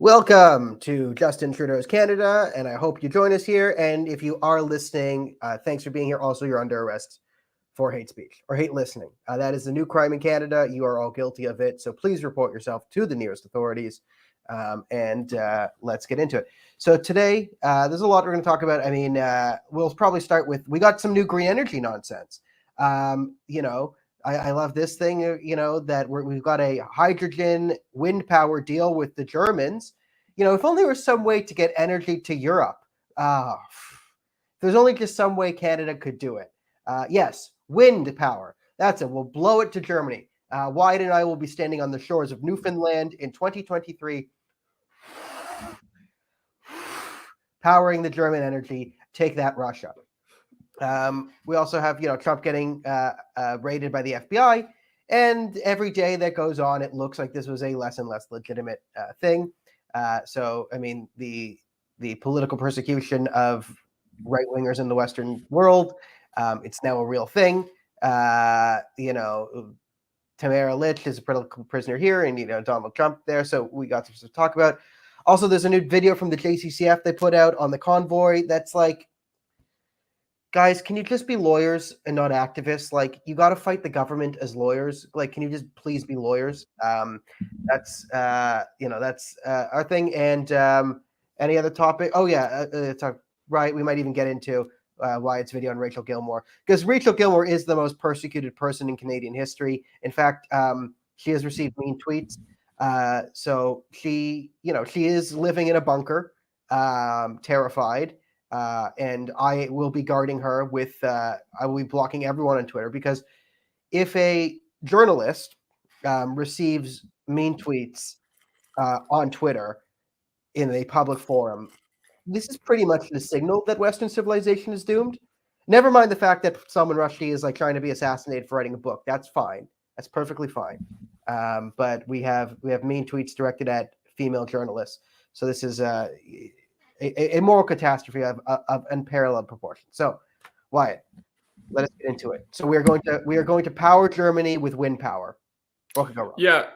Welcome to Justin Trudeau's Canada, and I hope you join us here. And if you are listening, thanks for being here. Also, you're under arrest for hate speech or hate listening. That is a new crime in Canada. You are all guilty of it. So please report yourself to the nearest authorities, and let's get into it. So today, there's a lot we're going to talk about. I mean, we'll probably start with, we got some new green energy nonsense. I love this thing, that we've got a hydrogen wind power deal with the Germans. If only there was some way to get energy to Europe. There's only just some way Canada could do it. Yes, wind power. That's it. We'll blow it to Germany. Wyatt and I will be standing on the shores of Newfoundland in 2023, powering the German energy. Take that, Russia. We also have, Trump getting raided by the FBI, and every day that goes on, it looks like this was a less and less legitimate thing. So, I memean, the political persecution of right-wingers in the Western world, it's now a real thing. Tamara Lich is a political prisoner here, and, Donald Trump there, so we got some stuff to talk about. Also, there's a new video from the JCCF they put out on the convoy that's like, guys, can you just be lawyers and not activists? Like, you got to fight the government as lawyers. Like, can you just please be lawyers? That's our thing. And any other topic? Oh, yeah. Right. We might even get into Wyatt's video on Rachel Gilmore, because Rachel Gilmore is the most persecuted person in Canadian history. In fact, she has received mean tweets. So she is living in a bunker, terrified. And I will be guarding her with, I will be blocking everyone on Twitter, because if a journalist receives mean tweets on Twitter in a public forum, this is pretty much the signal that Western civilization is doomed. Never mind the fact that Salman Rushdie is like trying to be assassinated for writing a book. That's fine. That's perfectly fine. But we have mean tweets directed at female journalists. So this is a moral catastrophe of unparalleled proportion. So, Wyatt, let us get into it. So we are going to power Germany with wind power. What could go wrong? Yeah.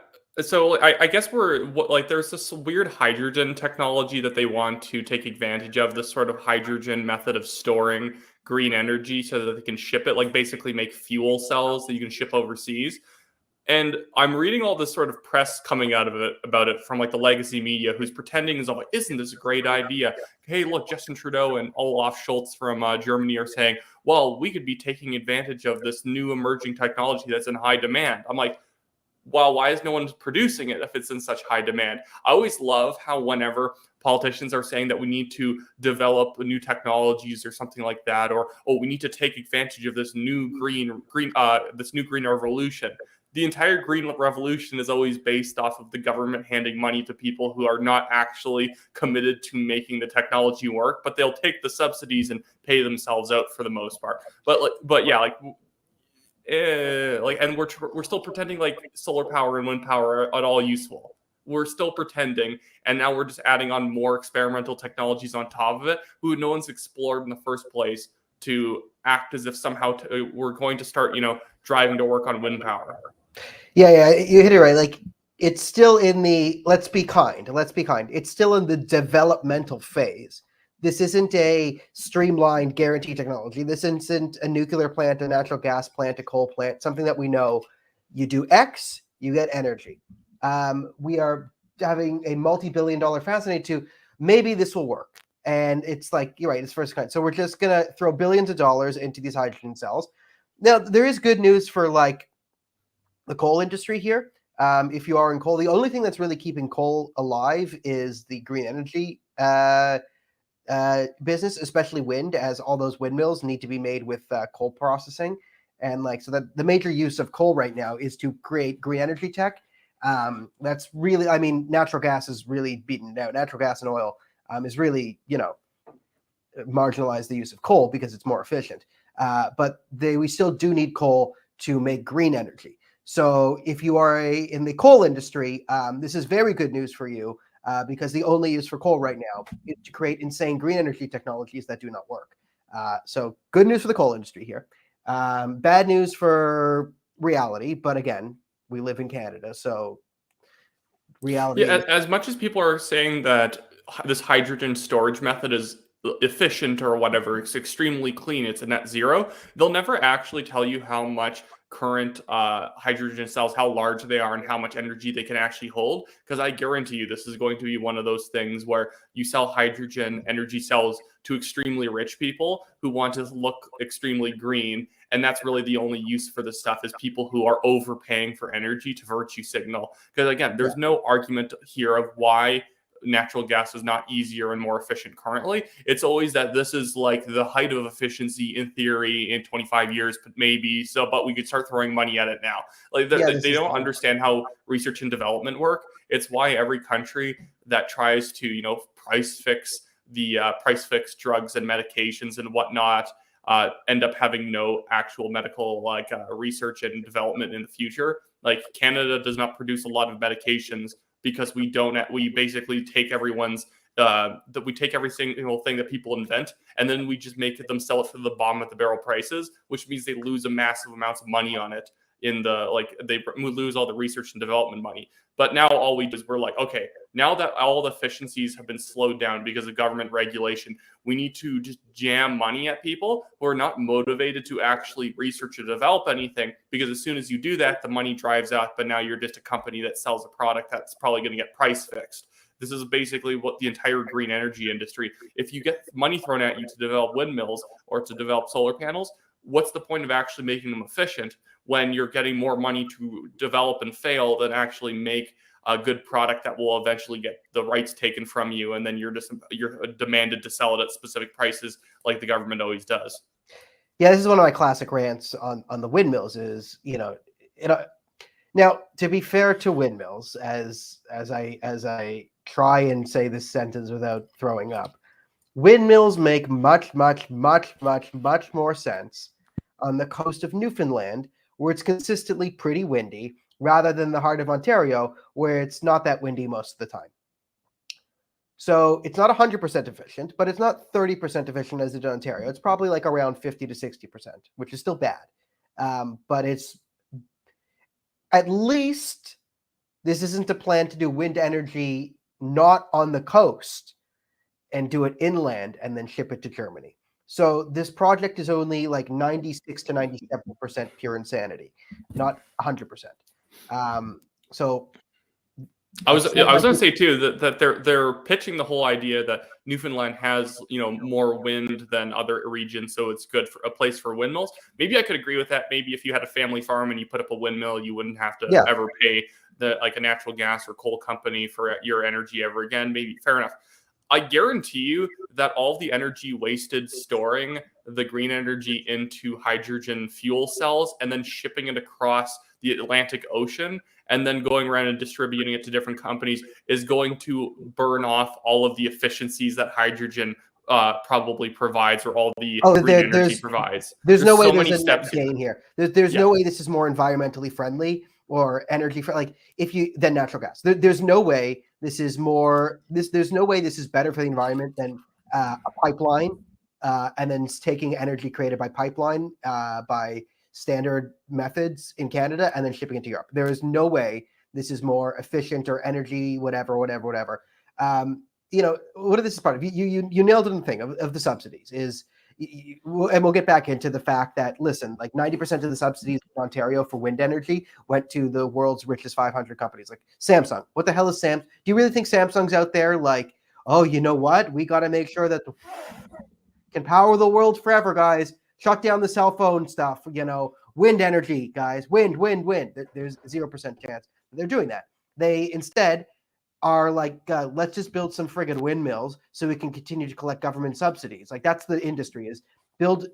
So I guess there's this weird hydrogen technology that they want to take advantage of, this sort of hydrogen method of storing green energy so that they can ship it, like basically make fuel cells that you can ship overseas. And I'm reading all this sort of press coming out of it about it from like the legacy media, who's pretending is all like, isn't this a great idea? Hey, look, Justin Trudeau and Olaf Scholz from Germany are saying, well, we could be taking advantage of this new emerging technology that's in high demand. I'm like, well, why is no one producing it if it's in such high demand? I always love how whenever politicians are saying that we need to develop new technologies or something like that, or we need to take advantage of this new green revolution. The entire green revolution is always based off of the government handing money to people who are not actually committed to making the technology work, but they'll take the subsidies and pay themselves out for the most part. And we're still pretending like solar power and wind power are at all useful. We're still pretending, and now we're just adding on more experimental technologies on top of it, who no one's explored in the first place, to act as if somehow we're going to start, driving to work on wind power. Yeah, you hit it right. Like, it's still in the, let's be kind. It's still in the developmental phase. This isn't a streamlined guaranteed technology. This isn't a nuclear plant, a natural gas plant, a coal plant, something that we know you do X, you get energy. We are having a multi-billion-dollar fascinating to maybe this will work. And it's like, you're right, it's first kind. So we're just going to throw billions of dollars into these hydrogen cells. Now, there is good news for like the coal industry here. If you are in coal, the only thing that's really keeping coal alive is the green energy business, especially wind, as all those windmills need to be made with coal processing. And like, so that the major use of coal right now is to create green energy tech. That's really, I mean, natural gas is really beaten out. Natural gas and oil is really, marginalize the use of coal because it's more efficient. But we still do need coal to make green energy. So if you are in the coal industry, this is very good news for you, because the only use for coal right now is to create insane green energy technologies that do not work. So good news for the coal industry here. Bad news for reality, but again, we live in Canada, so reality Yeah, is. as much as people are saying that this hydrogen storage method is efficient or whatever, it's extremely clean, it's a net zero, they'll never actually tell you how much current hydrogen cells, how large they are and how much energy they can actually hold. Because I guarantee you this is going to be one of those things where you sell hydrogen energy cells to extremely rich people who want to look extremely green. And that's really the only use for this stuff, is people who are overpaying for energy to virtue signal. Because again, there's no argument here of why natural gas is not easier and more efficient currently. It's always that this is like the height of efficiency in theory in 25 years, maybe. So, but we could start throwing money at it now. Like they don't understand how research and development work. It's why every country that tries to, price fix drugs and medications and whatnot end up having no actual medical research and development in the future. Like Canada does not produce a lot of medications because we basically take we take every single thing that people invent, and then we just make them sell it for the bottom of the barrel prices, which means they lose a massive amounts of money on it. They lose all the research and development money. But now all we do is we're like, okay, now that all the efficiencies have been slowed down because of government regulation, we need to just jam money at people who are not motivated to actually research or develop anything, because as soon as you do that, the money drives out, but now you're just a company that sells a product that's probably going to get price fixed. This is basically what the entire green energy industry, if you get money thrown at you to develop windmills or to develop solar panels, what's the point of actually making them efficient when you're getting more money to develop and fail than actually make a good product that will eventually get the rights taken from you, and then you're demanded to sell it at specific prices like the government always does. Yeah, this is one of my classic rants on the windmills. Is now, to be fair to windmills, as I try and say this sentence without throwing up, windmills make much more sense on the coast of Newfoundland, where it's consistently pretty windy, rather than the heart of Ontario, where it's not that windy most of the time. So it's not 100% efficient, but it's not 30% efficient as in Ontario. It's probably like around 50 to 60%, which is still bad. But it's at least this isn't a plan to do wind energy not on the coast and do it inland and then ship it to Germany. So this project is only like 96 to 97% pure insanity, not 100%. So I was going to say too that they're pitching the whole idea that Newfoundland has more wind than other regions, so it's good for a place for windmills. Maybe I could agree with that. Maybe if you had a family farm and you put up a windmill, you wouldn't have to ever pay a natural gas or coal company for your energy ever again. Maybe fair enough. I guarantee you that all the energy wasted storing the green energy into hydrogen fuel cells and then shipping it across the Atlantic Ocean and then going around and distributing it to different companies is going to burn off all of the efficiencies that hydrogen probably provides, or all the green energy provides. There's no way there's a net gain here. There's no way this is more environmentally friendly or energy friendly. Than natural gas. There's no way this is more. There's no way this is better for the environment than a pipeline, and then taking energy created by pipeline by standard methods in Canada and then shipping it to Europe. There is no way this is more efficient or energy, whatever. What this is part of. You nailed it in the thing of the subsidies is, and we'll get back into the fact that, listen, like 90% of the subsidies in Ontario for wind energy went to the world's richest 500 companies, like Samsung. What the hell is Samsung? Do you really think Samsung's out there like, oh, you know what? We got to make sure that can power the world forever, guys. Shut down the cell phone stuff, wind energy, guys, wind. There's 0% chance they're doing that. They instead are like, let's just build some friggin' windmills so we can continue to collect government subsidies. Like, that's the industry, is build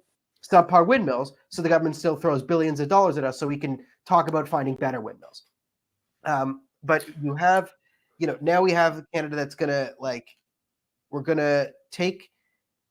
subpar windmills so the government still throws billions of dollars at us so we can talk about finding better windmills. But you have, now we have Canada that's gonna we're gonna take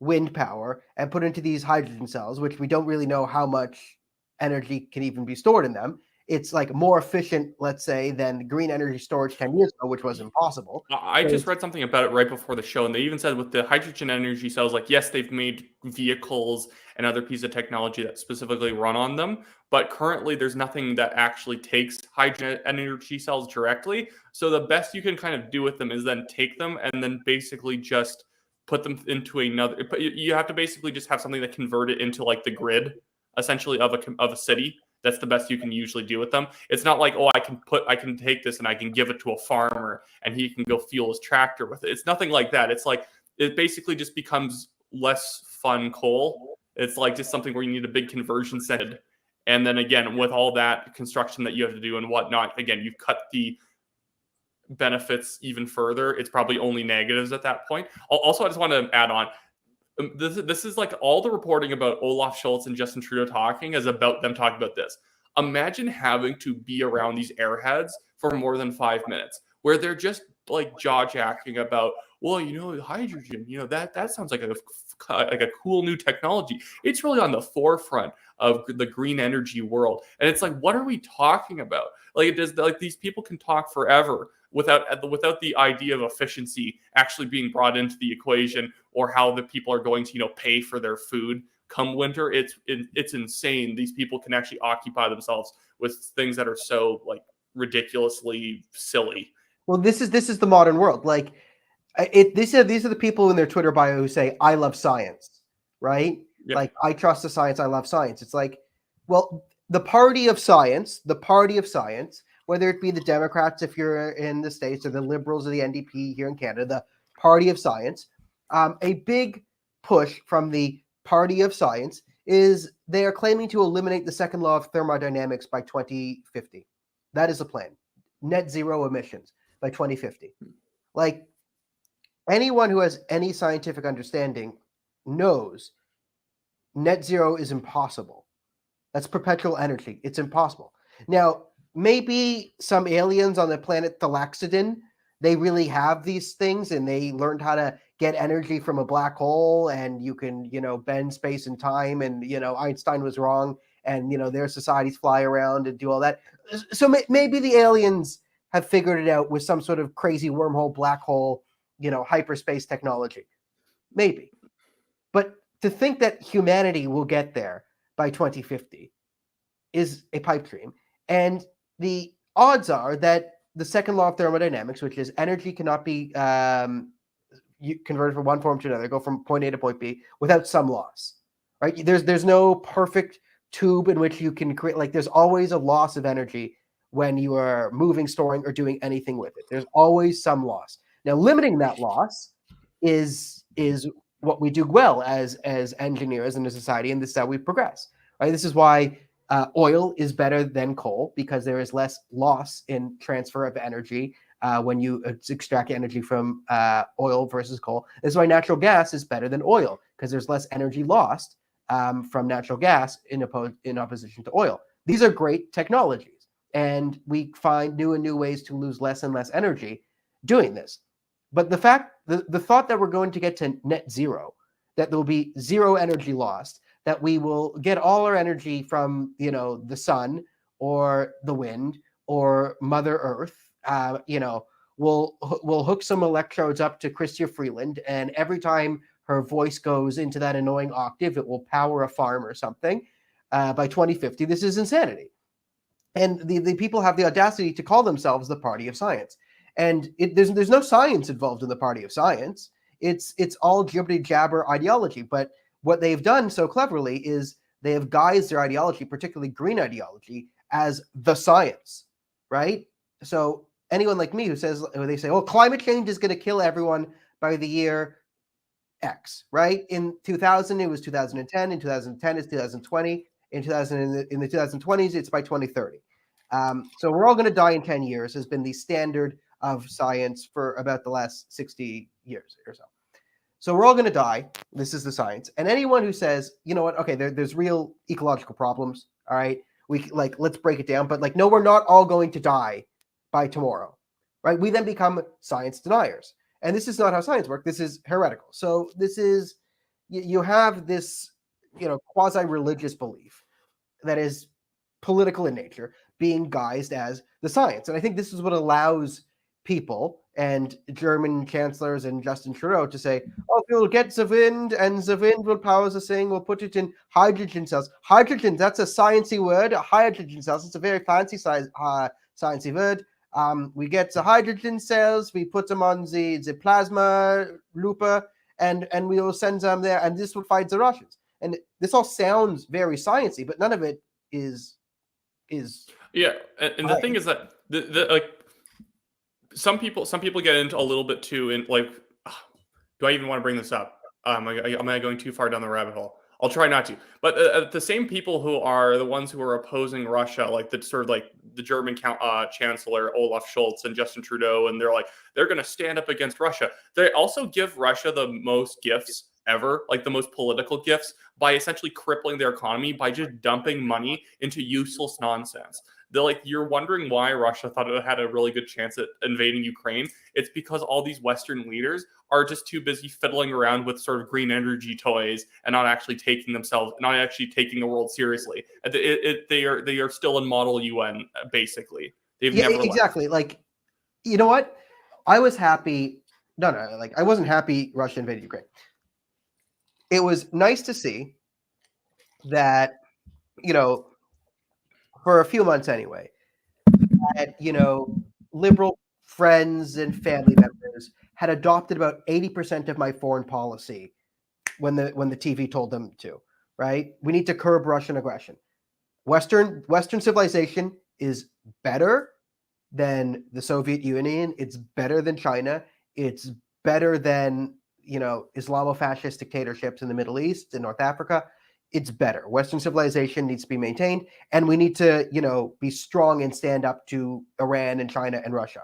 wind power and put into these hydrogen cells, which we don't really know how much energy can even be stored in them. it's like more efficient, let's say, than green energy storage 10 years ago, which was impossible. I just read something about it right before the show, and they even said with the hydrogen energy cells, like, yes, they've made vehicles and other pieces of technology that specifically run on them, but currently there's nothing that actually takes hydrogen energy cells directly. So the best you can kind of do with them is then take them and then basically just put them into another. You have to basically just have something that convert it into like the grid, essentially, of a city. That's the best you can usually do with them. It's not like, oh, I can take this and I can give it to a farmer and he can go fuel his tractor with it. It's nothing like that. It's like it basically just becomes less fun coal. It's like just something where you need a big conversion center. And then again, with all that construction that you have to do and whatnot, again, you've cut the benefits even further. It's probably only negatives at that point. Also, I just want to add on, this is like all the reporting about Olaf Scholz and Justin Trudeau talking is about them talking about this. Imagine having to be around these airheads for more than 5 minutes, where they're just like jaw-jacking about, well, hydrogen, that sounds like a cool new technology. It's really on the forefront of the green energy world, and it's like, what are we talking about? Like, it does, like, these people can talk forever without the idea of efficiency actually being brought into the equation, or how the people are going to pay for their food come winter. It's insane. These people can actually occupy themselves with things that are so like ridiculously silly. Well, this is the modern world. Like, these are the people in their Twitter bio who say, "I love science," right? Yep. Like, I trust the science. I love science. It's like, well, the party of science, whether it be the Democrats if you're in the States, or the Liberals or the NDP here in Canada, the party of science, a big push from the party of science is they are claiming to eliminate the second law of thermodynamics by 2050. That is the plan. Net zero emissions by 2050. Like, anyone who has any scientific understanding knows net zero is impossible. That's perpetual energy. It's impossible. Now, maybe some aliens on the planet Thalaxidin, they really have these things and they learned how to get energy from a black hole, and you can, bend space and time, and, Einstein was wrong, and, their societies fly around and do all that. So maybe the aliens have figured it out with some sort of crazy wormhole, black hole, hyperspace technology. Maybe. But to think that humanity will get there by 2050 is a pipe dream. And the odds are that the second law of thermodynamics, which is energy cannot be converted from one form to another, go from point A to point B without some loss, right? There's no perfect tube in which you can create, like, there's always a loss of energy when you are moving, storing, or doing anything with it. There's always some loss. Now, limiting that loss is what we do well as engineers in a society, and this is how we progress, right? This is why oil is better than coal, because there is less loss in transfer of energy when you extract energy from oil versus coal. This is why natural gas is better than oil, because there's less energy lost from natural gas in opposition to oil. These are great technologies, and we find new and new ways to lose less and less energy doing this. But the thought that we're going to get to net zero, that there will be zero energy lost, that we will get all our energy from, the sun or the wind or Mother Earth, we'll hook some electrodes up to Chrystia Freeland, and every time her voice goes into that annoying octave, it will power a farm or something by 2050. This is insanity. And the people have the audacity to call themselves the party of science. And there's no science involved in the party of science. It's all jibber jabber ideology. But what they've done so cleverly is they have guised their ideology, particularly green ideology, as the science, right? So anyone like me who says, they say, oh, climate change is going to kill everyone by the year X, right? In 2000, it was 2010. In 2010, it's 2020. In the 2020s, it's by 2030. So we're all going to die in 10 years has been the standard of science for about the last 60 years or so. So we're all going to die. This is the science. And anyone who says, you know what, okay, there's real ecological problems, all right? Let's break it down. But no, we're not all going to die by tomorrow, right? We then become science deniers. And this is not how science works. This is heretical. So this is, you have this, quasi-religious belief that is political in nature, being guised as the science. And I think this is what allows people and German chancellors and Justin Trudeau to say, oh, we'll get the wind and the wind will power the thing. We'll put it in hydrogen cells. Hydrogen, that's a sciencey word. Hydrogen cells, it's a very fancy sciencey word. We get the hydrogen cells, we put them on the plasma looper, and we will send them there, and this will fight the Russians. And this all sounds very sciencey, but none of it is yeah. And the thing is that the like some people get into a little bit too in like, do I even want to bring this up? Am I going too far down the rabbit hole? I'll try not to. But the same people who are the ones who are opposing Russia, like the sort of like the German Chancellor Olaf Scholz and Justin Trudeau, and they're going to stand up against Russia. They also give Russia the most gifts ever, like the most political gifts, by essentially crippling their economy by just dumping money into useless nonsense. You're wondering why Russia thought it had a really good chance at invading Ukraine. It's because all these Western leaders are just too busy fiddling around with sort of green energy toys and not actually taking the world seriously. They are still in Model UN, basically. They've never exactly left. Like, you know what? I was happy. No, like I wasn't happy Russia invaded Ukraine. It was nice to see that, for a few months anyway, that, liberal friends and family members had adopted about 80% of my foreign policy when the TV told them to, right? We need to curb Russian aggression. Western civilization is better than the Soviet Union. It's better than China. It's better than, Islamo-fascist dictatorships in the Middle East and North Africa. It's better. Western civilization needs to be maintained, and we need to, be strong and stand up to Iran and China and Russia.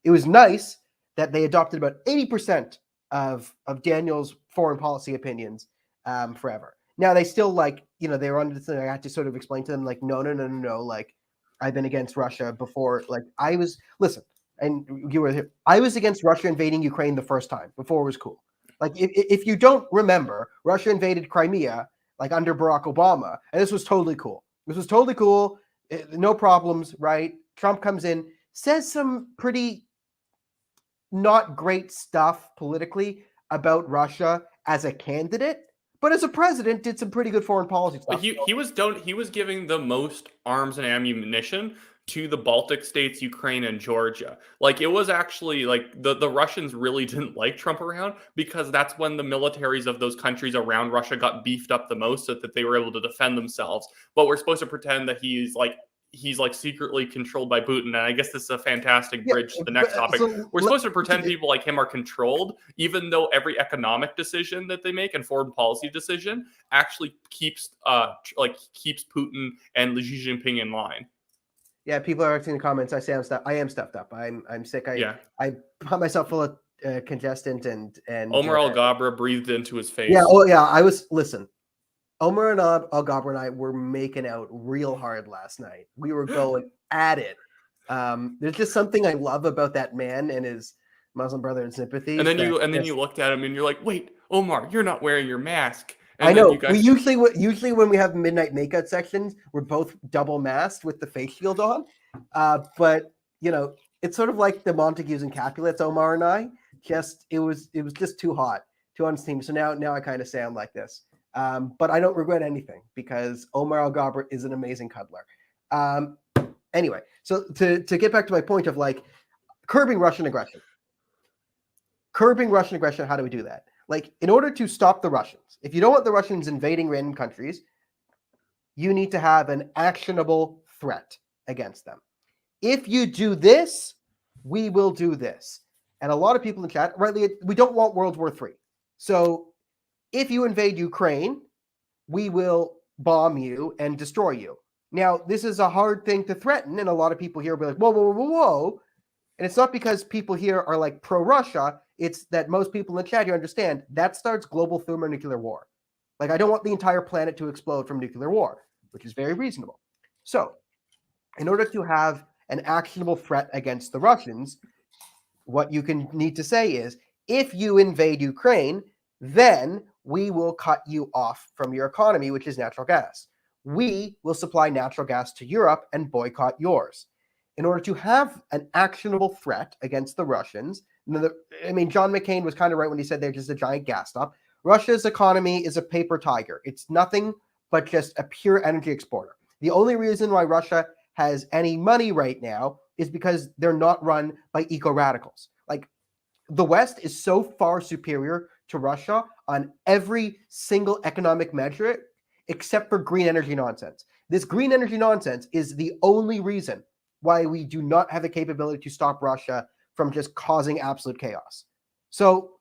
It was nice that they adopted about 80% of Daniel's foreign policy opinions forever. Now they still they were under the thing. I had to sort of explain to them no. Like, I've been against Russia before. Like, and you were here. I was against Russia invading Ukraine the first time before it was cool. Like, if you don't remember, Russia invaded Crimea under Barack Obama, and this was totally cool. This was totally cool. No problems, right? Trump comes in, says some pretty not great stuff politically about Russia as a candidate, but as a president did some pretty good foreign policy stuff. He was giving the most arms and ammunition to the Baltic states, Ukraine, and Georgia. Like, it was actually the Russians really didn't like Trump around, because that's when the militaries of those countries around Russia got beefed up the most, so that they were able to defend themselves. But we're supposed to pretend that he's secretly controlled by Putin. And I guess this is a fantastic bridge to the next topic. We're supposed to pretend people like him are controlled, even though every economic decision that they make and foreign policy decision actually keeps Putin and Xi Jinping in line. Yeah, people are asking in the comments. I am stuffed up. I'm sick. I put myself full of congestant and Omar Al Gabra breathed into his face. Yeah. Oh yeah. Listen. Omar and Al Gabra and I were making out real hard last night. We were going at it. There's just something I love about that man and his Muslim brother and sympathy. And then you looked at him and you're like, wait, Omar, you're not wearing your mask. And I know. We usually when we have midnight makeout sections, we're both double masked with the face shield on. But it's sort of like the Montagues and Capulets, Omar and I. It was just too hot, too on steam. So now I kind of sound like this. But I don't regret anything, because Omar Al Gabra is an amazing cuddler. Anyway, so to get back to my point of curbing Russian aggression. How do we do that? In order to stop the Russians, if you don't want the Russians invading random countries, you need to have an actionable threat against them. If you do this, we will do this. And a lot of people in the chat, rightly, we don't want World War III. So if you invade Ukraine, we will bomb you and destroy you. Now, this is a hard thing to threaten, and a lot of people here will be like, whoa, whoa, whoa, whoa. And it's not because people here are pro-Russia. It's that most people in the chat here understand that starts global thermonuclear war. I don't want the entire planet to explode from nuclear war, which is very reasonable. So, in order to have an actionable threat against the Russians, what you need to say is, if you invade Ukraine, then we will cut you off from your economy, which is natural gas. We will supply natural gas to Europe and boycott yours. In order to have an actionable threat against the Russians, I mean, John McCain was kind of right when he said they're just a giant gas stop. Russia's economy is a paper tiger. It's nothing but just a pure energy exporter. The only reason why Russia has any money right now is because they're not run by eco-radicals. Like, the West is so far superior to Russia on every single economic measure except for green energy nonsense. This green energy nonsense is the only reason why we do not have the capability to stop Russia from just causing absolute chaos. So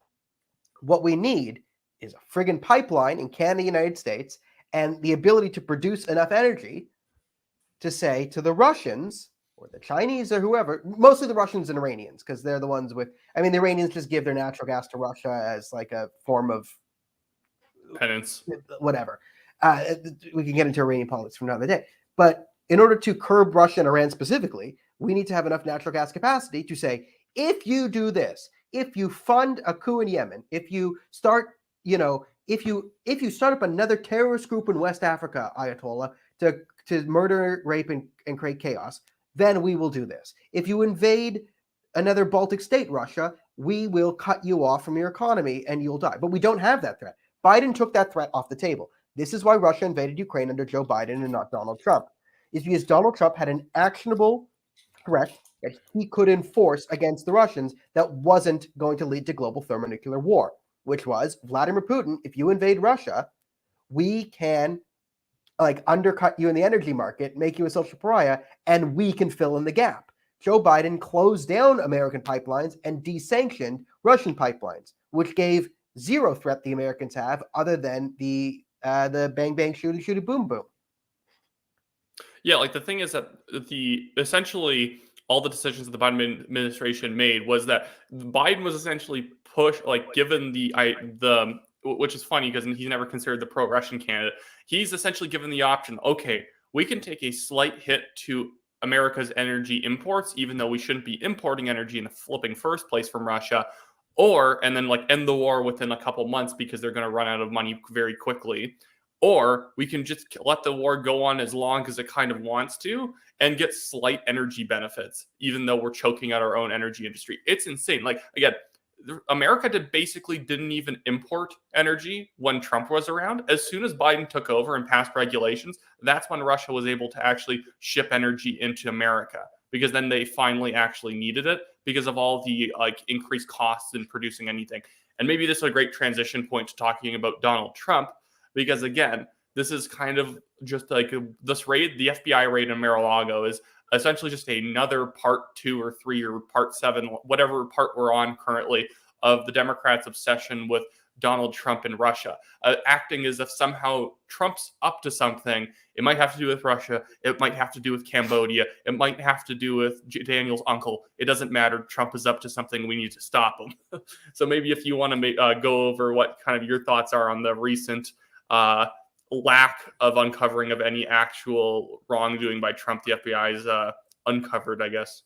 what we need is a friggin' pipeline in Canada, United States, and the ability to produce enough energy to say to the Russians or the Chinese or whoever, mostly the Russians and Iranians, because they're the ones with, I mean, the Iranians just give their natural gas to Russia as like a form of penance, whatever. We can get into Iranian politics from another day. But in order to curb Russia and Iran specifically, we need to have enough natural gas capacity to say, if you do this, if you fund a coup in Yemen, if you start, if you start up another terrorist group in West Africa, Ayatollah, to murder, rape, and create chaos, then we will do this. If you invade another Baltic state, Russia, we will cut you off from your economy and you'll die. But we don't have that threat. Biden took that threat off the table. This is why Russia invaded Ukraine under Joe Biden and not Donald Trump. Is because Donald Trump had an actionable threat that he could enforce against the Russians that wasn't going to lead to global thermonuclear war, which was Vladimir Putin, if you invade Russia, we can undercut you in the energy market, make you a social pariah, and we can fill in the gap. Joe Biden closed down American pipelines and desanctioned Russian pipelines, which gave zero threat the Americans have other than the bang bang shooty shooty boom boom. Yeah, like the thing is that essentially all the decisions that the Biden administration made was that Biden was essentially given the which is funny because he's never considered the pro-Russian candidate. He's essentially given the option, okay, we can take a slight hit to America's energy imports, even though we shouldn't be importing energy in the flipping first place from Russia, and then end the war within a couple months because they're going to run out of money very quickly. Or we can just let the war go on as long as it kind of wants to and get slight energy benefits, even though we're choking out our own energy industry. It's insane. Like, again, America didn't even import energy when Trump was around. As soon as Biden took over and passed regulations, that's when Russia was able to actually ship energy into America, because then they finally actually needed it because of all the increased costs in producing anything. And maybe this is a great transition point to talking about Donald Trump, because again, this is kind of just like this raid, the FBI raid in Mar-a-Lago is essentially just another part 2 or 3 or part 7, whatever part we're on currently, of the Democrats' obsession with Donald Trump and Russia, acting as if somehow Trump's up to something. It might have to do with Russia. It might have to do with Cambodia. It might have to do with Daniel's uncle. It doesn't matter. Trump is up to something. We need to stop him. So maybe if you want to go over what kind of your thoughts are on the recent lack of uncovering of any actual wrongdoing by Trump, the FBI's uncovered, I guess.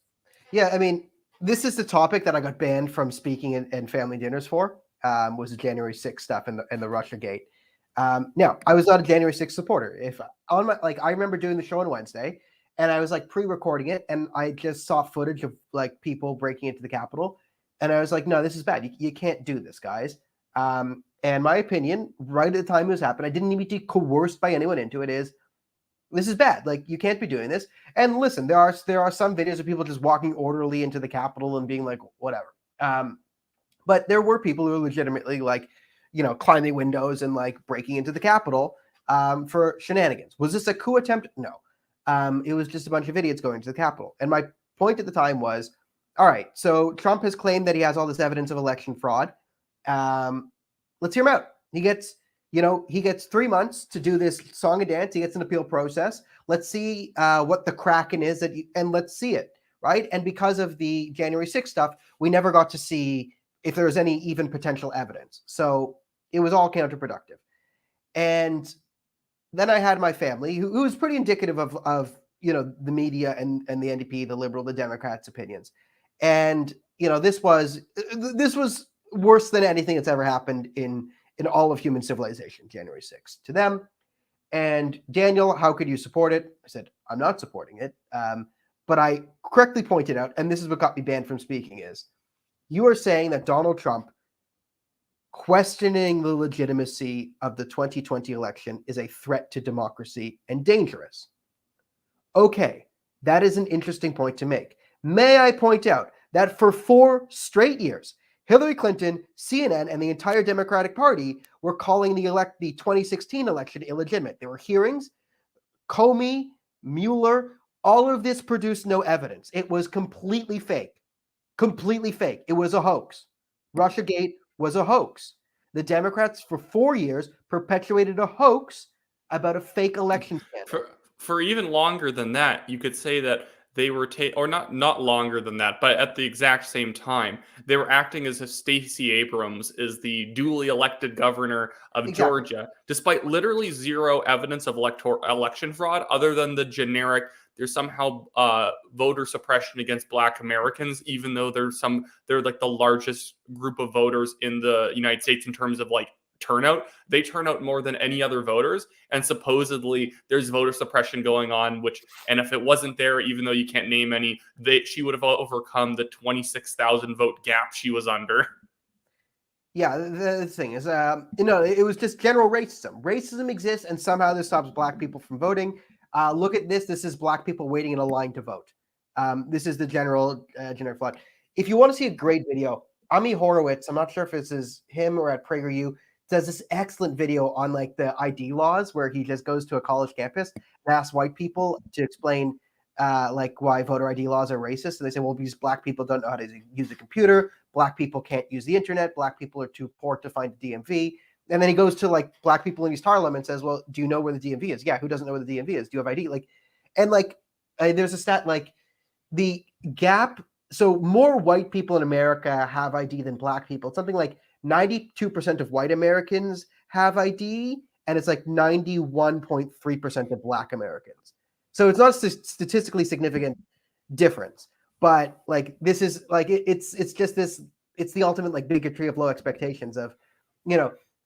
Yeah, I mean, this is the topic that I got banned from speaking and family dinners for, was the January 6th stuff and the Russia gate. Now, I was not a January 6th supporter. I remember doing the show on Wednesday, and I was pre-recording it, and I just saw footage of people breaking into the Capitol, and I was like, no, this is bad. You can't do this, guys. And my opinion, right at the time it was happening, I didn't even get coerced by anyone into it, is this is bad. You can't be doing this. And listen, there are some videos of people just walking orderly into the Capitol and being like, whatever. But there were people who were legitimately climbing windows and breaking into the Capitol for shenanigans. Was this a coup attempt? No. It was just a bunch of idiots going to the Capitol. And my point at the time was, all right, so Trump has claimed that he has all this evidence of election fraud. Let's hear him out. He gets 3 months to do this song and dance. He gets an appeal process. Let's see what the Kraken is, and let's see it, right? And because of the January 6th stuff, we never got to see if there was any even potential evidence. So it was all counterproductive. And then I had my family, who was pretty indicative of the media and the NDP, the Liberal, the Democrats' opinions. And this was worse than anything that's ever happened in all of human civilization, January 6th, to them. And Daniel, how could you support it? I said, I'm not supporting it. But I correctly pointed out, and this is what got me banned from speaking, is you are saying that Donald Trump questioning the legitimacy of the 2020 election is a threat to democracy and dangerous. Okay, that is an interesting point to make. May I point out that for 4 straight years, Hillary Clinton, CNN, and the entire Democratic Party were calling the 2016 election illegitimate. There were hearings, Comey, Mueller, all of this produced no evidence. It was completely fake. Completely fake. It was a hoax. Russiagate was a hoax. The Democrats for 4 years perpetuated a hoax about a fake election scandal. For even longer than that, you could say that they were or not longer than that, but at the exact same time, they were acting as if Stacey Abrams is the duly elected governor of Georgia, despite literally zero evidence of election fraud other than the generic there's somehow voter suppression against Black Americans, even though they're like the largest group of voters in the United States in terms of like turnout. They turn out more than any other voters, and supposedly there's voter suppression going on, and if it wasn't there, even though you can't name any, she would have overcome the 26,000 vote gap she was under. Yeah, the thing is, it was just general racism. Racism exists, and somehow this stops Black people from voting. Look at this. This is Black people waiting in a line to vote. This is the general flood. If you want to see a great video, Ami Horowitz, I'm not sure if this is him or at PragerU, does this excellent video on like the ID laws where he just goes to a college campus and asks white people to explain like why voter ID laws are racist. And they say, well, because Black people don't know how to use a computer. Black people can't use the internet. Black people are too poor to find the DMV. And then he goes to like Black people in East Harlem and says, well, do you know where the DMV is? Yeah. Who doesn't know where the DMV is? Do you have ID? There's a stat, like the gap. So more white people in America have ID than Black people. It's something like 92% of white Americans have ID, and it's like 91.3% of Black Americans. So it's not a statistically significant difference, but like this is like it's just this. It's the ultimate like bigotry of low expectations of,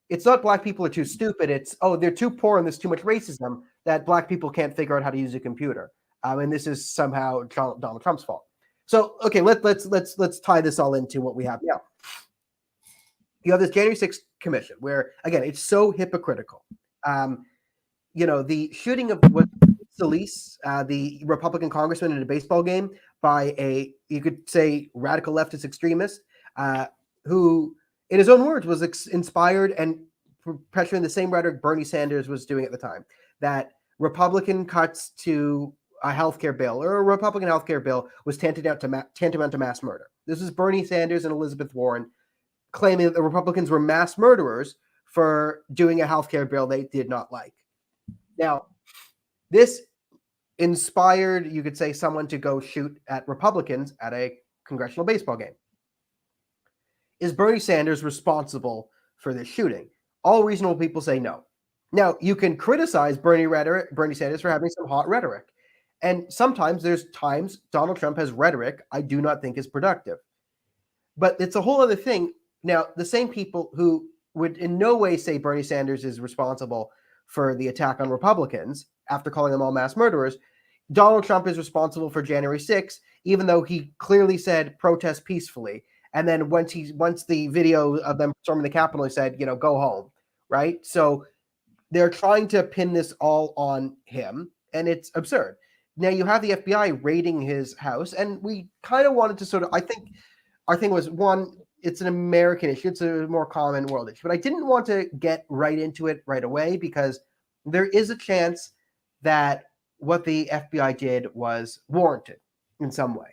it's not Black people are too stupid. It's they're too poor and there's too much racism that Black people can't figure out how to use a computer. And this is somehow Donald Trump's fault. So okay, let's tie this all into what we have now. You have this January 6th commission where, again, it's so hypocritical. The shooting of Scholz, the Republican congressman in a baseball game, by you could say, radical leftist extremist, who, in his own words, was inspired and perpetuating the same rhetoric Bernie Sanders was doing at the time, that Republican cuts to a healthcare bill or a Republican healthcare bill was tantamount to mass murder. This is Bernie Sanders and Elizabeth Warren claiming that the Republicans were mass murderers for doing a healthcare bill they did not like. Now, this inspired, you could say, someone to go shoot at Republicans at a congressional baseball game. Is Bernie Sanders responsible for this shooting? All reasonable people say no. Now, you can criticize Bernie Sanders for having some hot rhetoric. And sometimes there's times Donald Trump has rhetoric I do not think is productive. But it's a whole other thing. Now, the same people who would in no way say Bernie Sanders is responsible for the attack on Republicans after calling them all mass murderers, Donald Trump is responsible for January 6th, even though he clearly said protest peacefully. And then once the video of them storming the Capitol, he said, go home, right? So they're trying to pin this all on him, and it's absurd. Now you have the FBI raiding his house, and we kind of wanted to I think our thing was, one, it's an American issue. It's a more common world issue. But I didn't want to get right into it right away because there is a chance that what the FBI did was warranted in some way.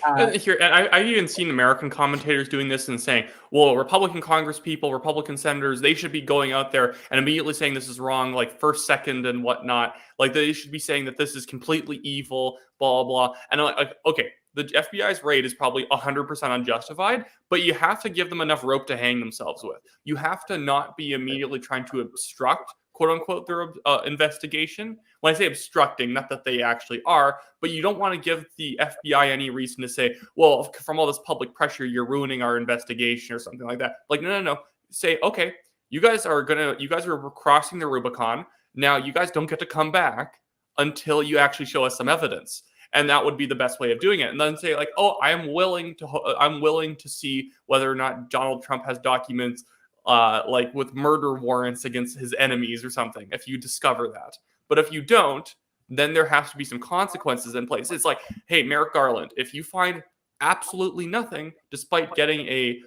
I've even seen American commentators doing this and saying, well, Republican congresspeople, Republican senators, they should be going out there and immediately saying this is wrong, like first, second, and whatnot. Like they should be saying that this is completely evil, blah, blah, blah. And I'm like, okay, the FBI's raid is probably 100% unjustified, but you have to give them enough rope to hang themselves with. You have to not be immediately trying to obstruct, quote unquote, their investigation. When I say obstructing, not that they actually are, but you don't want to give the FBI any reason to say, well, from all this public pressure, you're ruining our investigation or something like that. Like, no. Say, okay, you guys are crossing the Rubicon. Now you guys don't get to come back until you actually show us some evidence. And that would be the best way of doing it. And then say like, oh, I'm willing to see whether or not Donald Trump has documents like with murder warrants against his enemies or something, if you discover that. But if you don't, then there has to be some consequences in place. It's like, hey, Merrick Garland, if you find absolutely nothing, despite getting a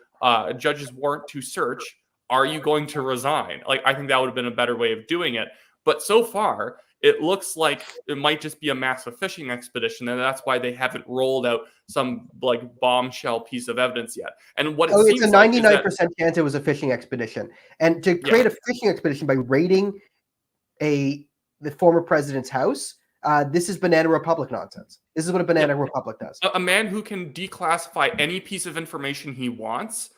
judge's warrant to search, are you going to resign? Like, I think that would have been a better way of doing it. But so far, it looks like it might just be a massive fishing expedition, and that's why they haven't rolled out some like bombshell piece of evidence yet. And what it's a 99% chance it was a fishing expedition. And to create a fishing expedition by raiding the former president's house, this is Banana Republic nonsense. This is what a Banana Republic does. A man who can declassify any piece of information he wants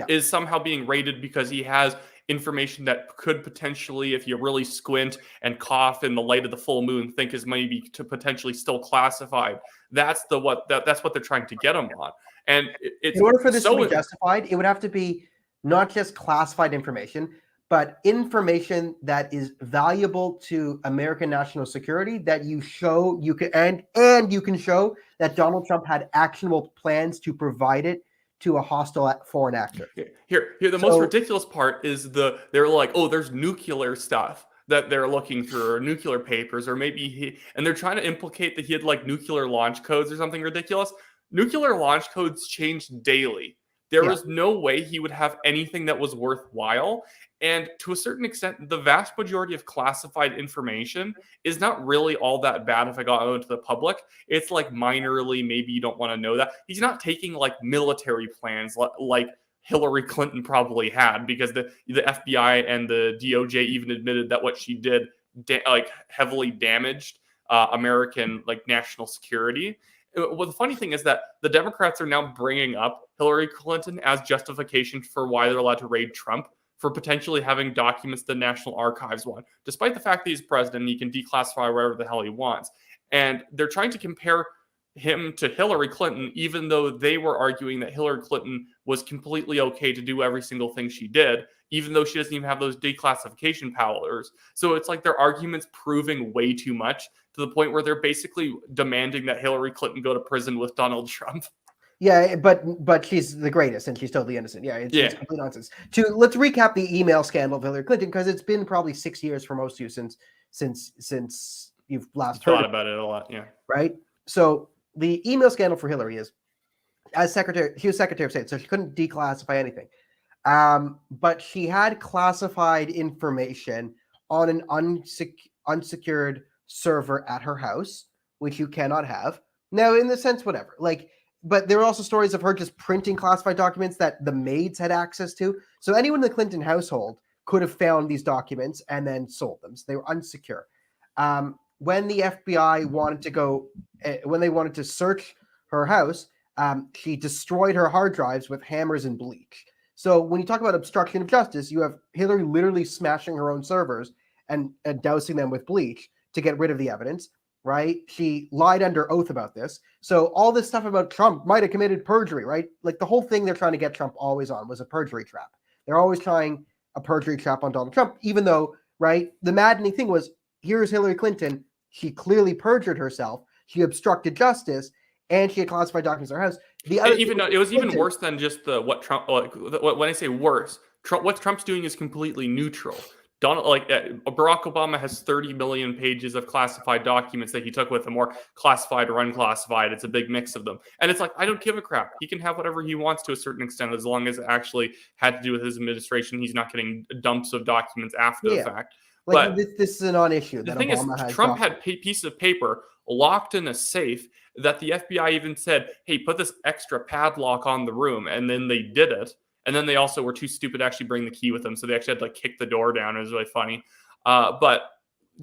is somehow being raided because he has information that could potentially, if you really squint and cough in the light of the full moon, think is maybe to potentially still classified. That's what they're trying to get him on. And in order for this to be justified, it would have to be not just classified information, but information that is valuable to American national security that you show you can and you can show that Donald Trump had actionable plans to provide it to a hostile foreign actor. Here, the most ridiculous part is they're like, oh, there's nuclear stuff that they're looking through, or nuclear papers, or maybe and they're trying to implicate that he had like nuclear launch codes or something ridiculous. Nuclear launch codes change daily. There was no way he would have anything that was worthwhile. And to a certain extent, the vast majority of classified information is not really all that bad if I got out to the public. It's like minorly, maybe you don't want to know that. He's not taking like military plans like Hillary Clinton probably had, because the FBI and the DOJ even admitted that what she did like heavily damaged American like national security. Well, the funny thing is that the Democrats are now bringing up Hillary Clinton as justification for why they're allowed to raid Trump, for potentially having documents the National Archives want, despite the fact that he's president and he can declassify whatever the hell he wants. And they're trying to compare him to Hillary Clinton, even though they were arguing that Hillary Clinton was completely okay to do every single thing she did, even though she doesn't even have those declassification powers. So it's like their arguments proving way too much, to the point where they're basically demanding that Hillary Clinton go to prison with Donald Trump. Yeah, but she's the greatest and she's totally innocent. Yeah, it's complete nonsense. Let's recap the email scandal of Hillary Clinton, because it's been probably 6 years for most of you since you've last heard about it a lot. Yeah. Right. So the email scandal for Hillary is, as she was Secretary of State, so she couldn't declassify anything. But she had classified information on an unsecured server at her house, which you cannot have. Now, in the sense, whatever, but there were also stories of her just printing classified documents that the maids had access to. So anyone in the Clinton household could have found these documents and then sold them. So they were unsecure. When the FBI wanted to search her house, she destroyed her hard drives with hammers and bleach. So when you talk about obstruction of justice, you have Hillary literally smashing her own servers and dousing them with bleach to get rid of the evidence, right? She lied under oath about this. So all this stuff about Trump might have committed perjury, right? Like the whole thing they're trying to get Trump always on was a perjury trap. They're always trying a perjury trap on Donald Trump, even though, right, the maddening thing was, here's Hillary Clinton. She clearly perjured herself. She obstructed justice, and she had classified documents in her house. It was even worse than just what Trump. When I say worse, what Trump's doing is completely neutral. Barack Obama has 30 million pages of classified documents that he took with him, or classified or unclassified. It's a big mix of them. And it's like, I don't give a crap. He can have whatever he wants to a certain extent, as long as it actually had to do with his administration. He's not getting dumps of documents after the fact. But this is a non-issue. The thing is, Trump had a piece of paper locked in a safe that the FBI even said, hey, put this extra padlock on the room. And then they did it. And then they also were too stupid to actually bring the key with them. So they actually had to kick the door down. It was really funny. But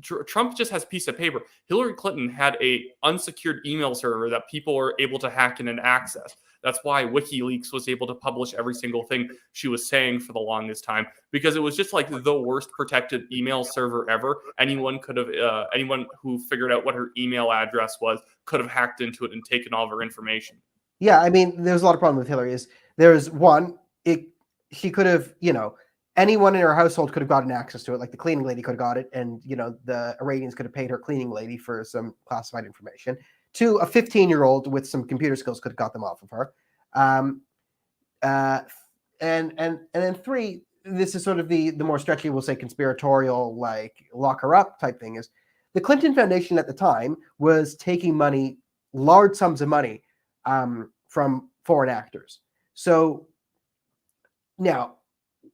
Trump just has a piece of paper. Hillary Clinton had a unsecured email server that people were able to hack in and access. That's why WikiLeaks was able to publish every single thing she was saying for the longest time, because it was just like the worst protected email server ever. Anyone who figured out what her email address was could have hacked into it and taken all of her information. Yeah, I mean, there's a lot of problem with Hillary. There's one, she could have, anyone in her household could have gotten access to it. Like the cleaning lady could have got it, and the Iranians could have paid her cleaning lady for some classified information. 2, a 15-year-old with some computer skills could have got them off of her. And then 3, this is sort of the more stretchy, we'll say, conspiratorial, like lock her up type thing, is the Clinton Foundation at the time was taking money, large sums of money, from foreign actors. So now,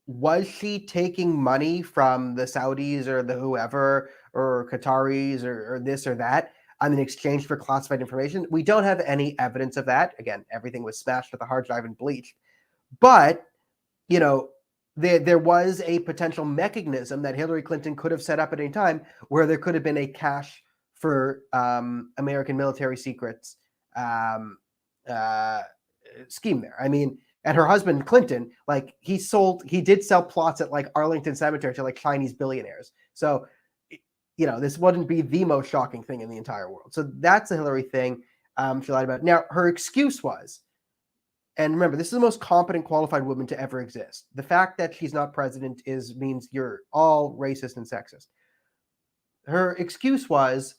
was she taking money from the Saudis or the whoever or Qataris or this or that in exchange for classified information? We don't have any evidence of that. Again, everything was smashed with a hard drive and bleached. But, there was a potential mechanism that Hillary Clinton could have set up at any time where there could have been a cache for American military secrets scheme there. I mean, and her husband Clinton, like he did sell plots at like Arlington Cemetery to like Chinese billionaires. So, this wouldn't be the most shocking thing in the entire world. So that's a Hillary thing. She lied about it. Now, her excuse was, and remember, this is the most competent, qualified woman to ever exist. The fact that she's not president means you're all racist and sexist. Her excuse was,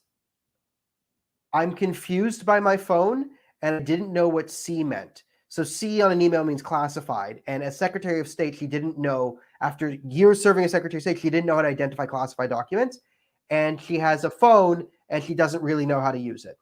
I'm confused by my phone and I didn't know what C meant. So C on an email means classified. And as Secretary of State, she didn't know, after years serving as Secretary of State, she didn't know how to identify classified documents. And she has a phone and she doesn't really know how to use it.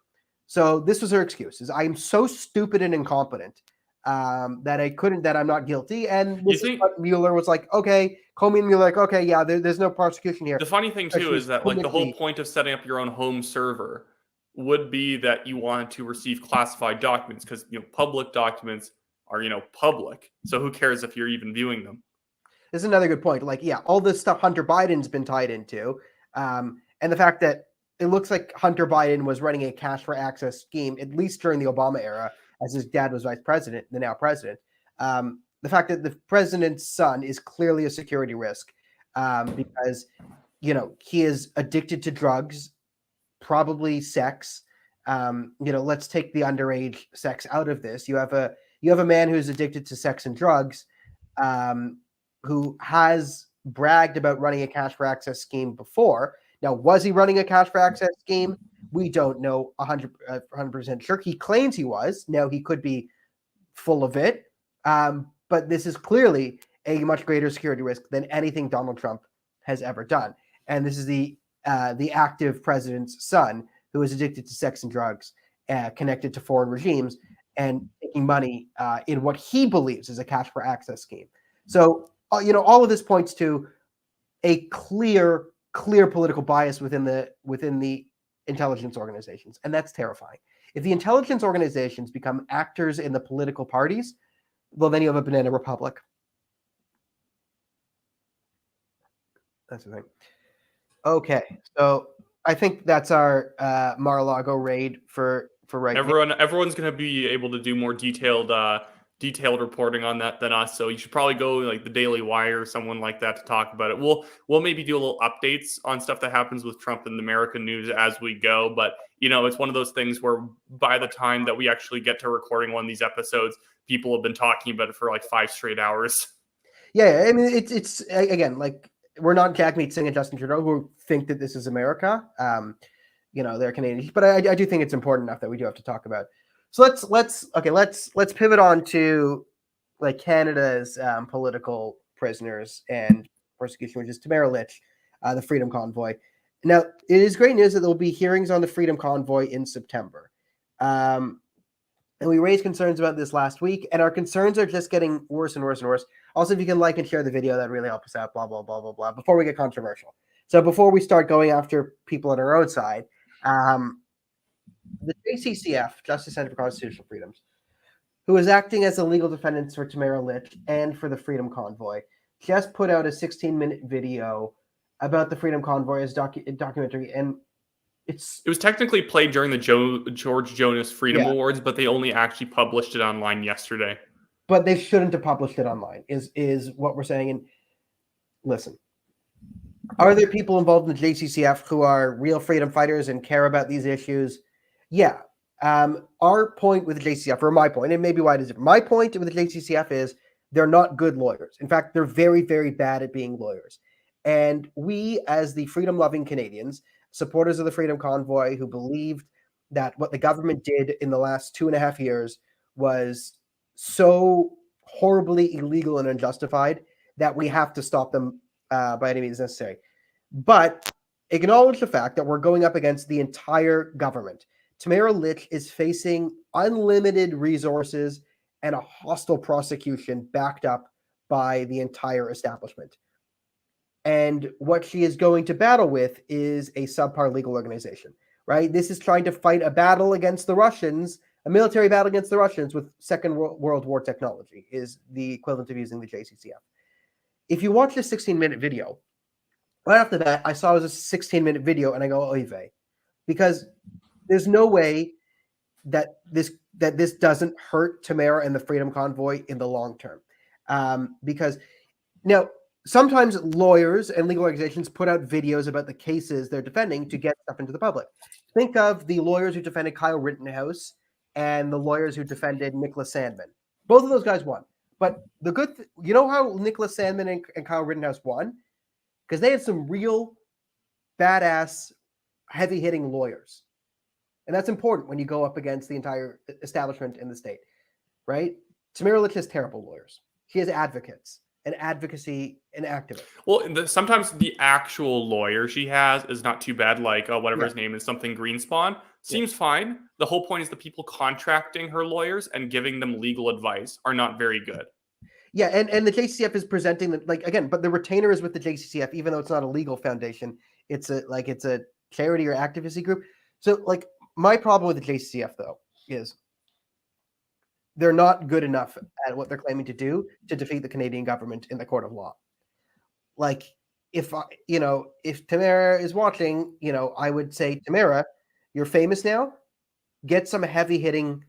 So this was her excuse, is I'm so stupid and incompetent that I'm not guilty. And this is what Mueller was like, okay, Comey and Mueller like, okay, yeah, there's no prosecution here. The funny thing too is that like the whole point of setting up your own home server would be that you want to receive classified documents, because public documents are public. So who cares if you're even viewing them? This is another good point. Like, yeah, all this stuff Hunter Biden's been tied into, and the fact that it looks like Hunter Biden was running a cash for access scheme, at least during the Obama era, as his dad was vice president, the now president. The fact that the president's son is clearly a security risk, because he is addicted to drugs, probably sex. Let's take the underage sex out of this. You have a man who's addicted to sex and drugs, who has bragged about running a cash for access scheme before. Now, was he running a cash for access scheme? We don't know 100% sure. He claims he was. Now, he could be full of it. But this is clearly a much greater security risk than anything Donald Trump has ever done. And this is the active president's son, who is addicted to sex and drugs, connected to foreign regimes, and taking money in what he believes is a cash for access scheme. So, all of this points to a clear political bias within the intelligence organizations, and that's terrifying. If the intelligence organizations become actors in the political parties, well, then you have a banana republic. That's the thing. Okay, so I think that's our Mar-a-Lago raid for right now. Everyone's going to be able to do more detailed reporting on that than us. So you should probably go like the Daily Wire or someone like that to talk about it. We'll maybe do a little updates on stuff that happens with Trump in the American news as we go. But it's one of those things where by the time that we actually get to recording one of these episodes, people have been talking about it for like 5 straight hours. Yeah, I mean it's again, like, we're not Jagmeet Singh and Justin Trudeau who think that this is America. They're Canadian, but I do think it's important enough that we do have to talk about. So let's pivot on to like Canada's political prisoners and persecution, which is Tamara Lich, the Freedom Convoy. Now, it is great news that there will be hearings on the Freedom Convoy in September. And we raised concerns about this last week, and our concerns are just getting worse and worse and worse. Also, if you can like and share the video, that really helps us out, blah, blah, blah, blah, blah, before we get controversial. So before we start going after people on our own side, the JCCF, Justice Center for Constitutional Freedoms, who is acting as a legal defendant for Tamara Lich and for the Freedom Convoy, just put out a 16-minute video about the Freedom Convoy as documentary, and it was technically played during the George Jonas Freedom Awards, but they only actually published it online yesterday. But they shouldn't have published it online, is what we're saying. And listen, are there people involved in the JCCF who are real freedom fighters and care about these issues? Yeah. Our point with the JCCF, or my point, and maybe why it is different. My point with the JCCF is they're not good lawyers. In fact, they're very, very bad at being lawyers. And we, as the freedom-loving Canadians, supporters of the Freedom Convoy, who believed that what the government did in the last 2.5 years was so horribly illegal and unjustified that we have to stop them by any means necessary. But acknowledge the fact that we're going up against the entire government. Tamara Lich is facing unlimited resources and a hostile prosecution backed up by the entire establishment. And what she is going to battle with is a subpar legal organization, right? This is trying to fight a battle against the Russians, a military battle against the Russians with Second World War technology is the equivalent of using the JCCF. If you watch this 16-minute video, right off the bat, I saw it was a 16-minute video and I go, oy vey, because there's no way that this doesn't hurt Tamara and the Freedom Convoy in the long term. Because now, sometimes lawyers and legal organizations put out videos about the cases they're defending to get stuff into the public. Think of the lawyers who defended Kyle Rittenhouse and the lawyers who defended Nicholas Sandman. Both of those guys won. But the good you know how Nicholas Sandman and Kyle Rittenhouse won? Because they had some real badass, heavy-hitting lawyers. And that's important when you go up against the entire establishment in the state, right? Tamara Lich has terrible lawyers. She has advocates and advocacy and activists. Well, sometimes the actual lawyer she has is not too bad, like whatever his name is, something Greenspan. Seems fine. The whole point is the people contracting her lawyers and giving them legal advice are not very good. Yeah, and the JCCF is presenting the again, but the retainer is with the JCCF, even though it's not a legal foundation. It's a charity or activisty group. So my problem with the JCCF though is they're not good enough at what they're claiming to do to defeat the Canadian government in the court of law. If Tamara is watching, I would say, Tamara, you're famous now. Get some heavy-hitting,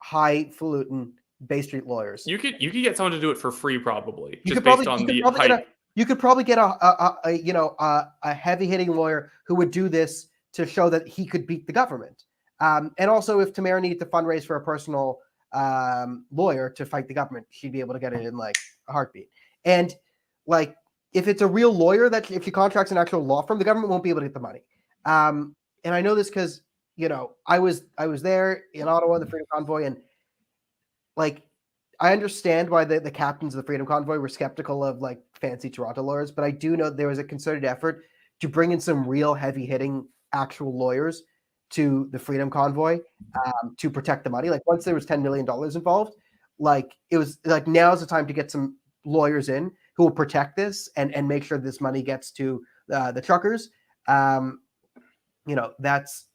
highfalutin Bay Street lawyers. You could get someone to do it for free, probably. You just could based probably, on the hype. You could probably get a heavy-hitting lawyer who would do this to show that he could beat the government. And also, if Tamara needed to fundraise for a personal lawyer to fight the government, she'd be able to get it in a heartbeat. And if it's a real lawyer, that if she contracts an actual law firm, the government won't be able to get the money. And I know this because I was there in Ottawa, the Freedom Convoy, and I understand why the captains of the Freedom Convoy were skeptical of fancy Toronto lawyers, but I do know there was a concerted effort to bring in some real heavy-hitting actual lawyers to the Freedom Convoy to protect the money. Once there was $10 million involved, it was now's the time to get some lawyers in who will protect this and make sure this money gets to the truckers. That's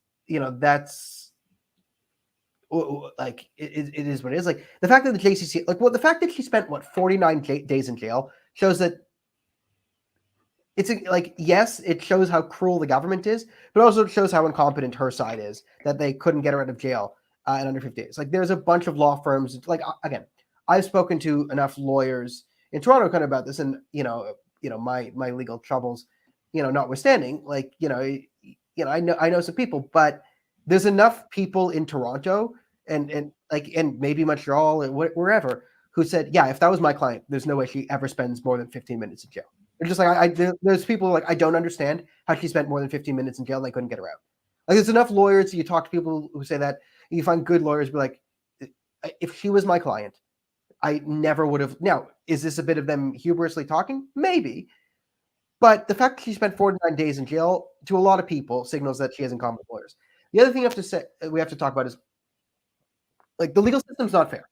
it is what it is. The fact that the JCC, the fact that she spent 49 days in jail shows that it's yes, it shows how cruel the government is, but also it shows how incompetent her side is that they couldn't get her out of jail in under 50 days. There's a bunch of law firms. Again, I've spoken to enough lawyers in Toronto kind of about this, and my legal troubles, notwithstanding, I know some people, but there's enough people in Toronto and maybe Montreal and wherever who said, yeah, if that was my client, there's no way she ever spends more than 15 minutes in jail. They're just there's people I don't understand how she spent more than 15 minutes in jail and they couldn't get her out. There's enough lawyers. You talk to people who say that, you find good lawyers be like, if she was my client, I never would have. Now, is this a bit of them hubrisly talking? Maybe. But the fact that she spent 49 days in jail to a lot of people signals that she has incompetent lawyers. The other thing we have to talk about is the legal system's not fair.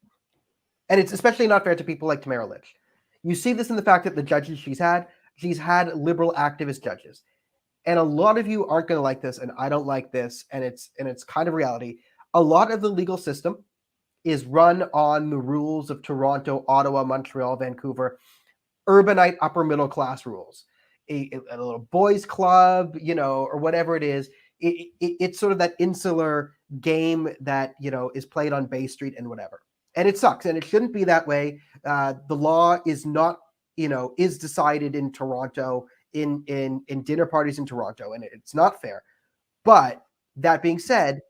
And it's especially not fair to people like Tamara Lich. You see this in the fact that the judges she's had liberal activist judges. And a lot of you aren't going to like this, and I don't like this, and it's kind of reality. A lot of the legal system is run on the rules of Toronto, Ottawa, Montreal, Vancouver, urbanite upper middle class rules. A little boys club, or whatever it is. It's sort of that insular game that is played on Bay Street and whatever. And it sucks, and it shouldn't be that way. The law is not, is decided in Toronto, in dinner parties in Toronto, and it's not fair. But that being said,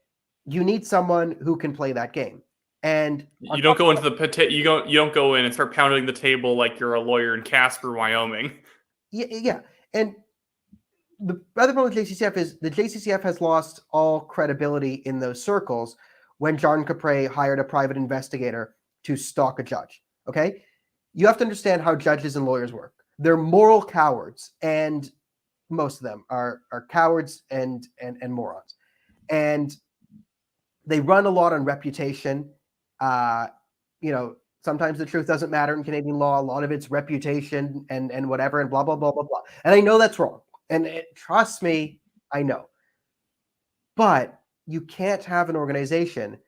you need someone who can play that game. And You don't go into the you don't go in and start pounding the table like you're a lawyer in Casper, Wyoming. yeah. And the other problem with JCCF is the JCCF has lost all credibility in those circles when John Capre hired a private investigator to stalk a judge. Okay, you have to understand how judges and lawyers work. They're moral cowards, and most of them are cowards and morons, and they run a lot on reputation. Sometimes the truth doesn't matter in Canadian law. A lot of it's reputation and whatever and blah blah blah blah blah. And I know that's wrong. And trust me, I know. But you can't have an organization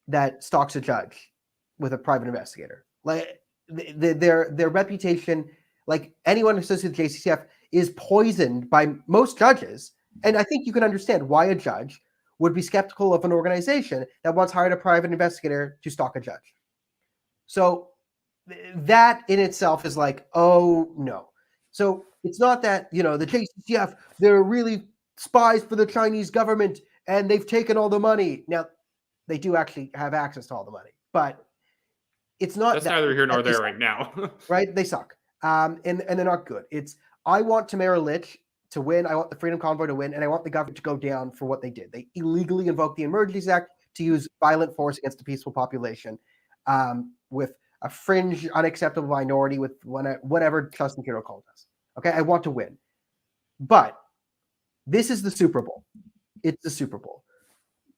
that stalks a judge with a private investigator. Like their reputation, like anyone associated with JCCF, is poisoned by most judges. And I think you can understand why a judge would be skeptical of an organization that once hired a private investigator to stalk a judge. So that in itself is like, oh no. So it's not that, the JCCF, they're really spies for the Chinese government and they've taken all the money. Now, they do actually have access to all the money, but it's not. That's neither here nor there right now. Right? They suck. And they're not good. I want Tamara Lich to win. I want the Freedom Convoy to win. And I want the government to go down for what they did. They illegally invoked the Emergencies Act to use violent force against a peaceful population with a fringe, unacceptable minority with whatever Justin Trudeau called us. Okay, I want to win. But this is the Super Bowl. It's the Super Bowl.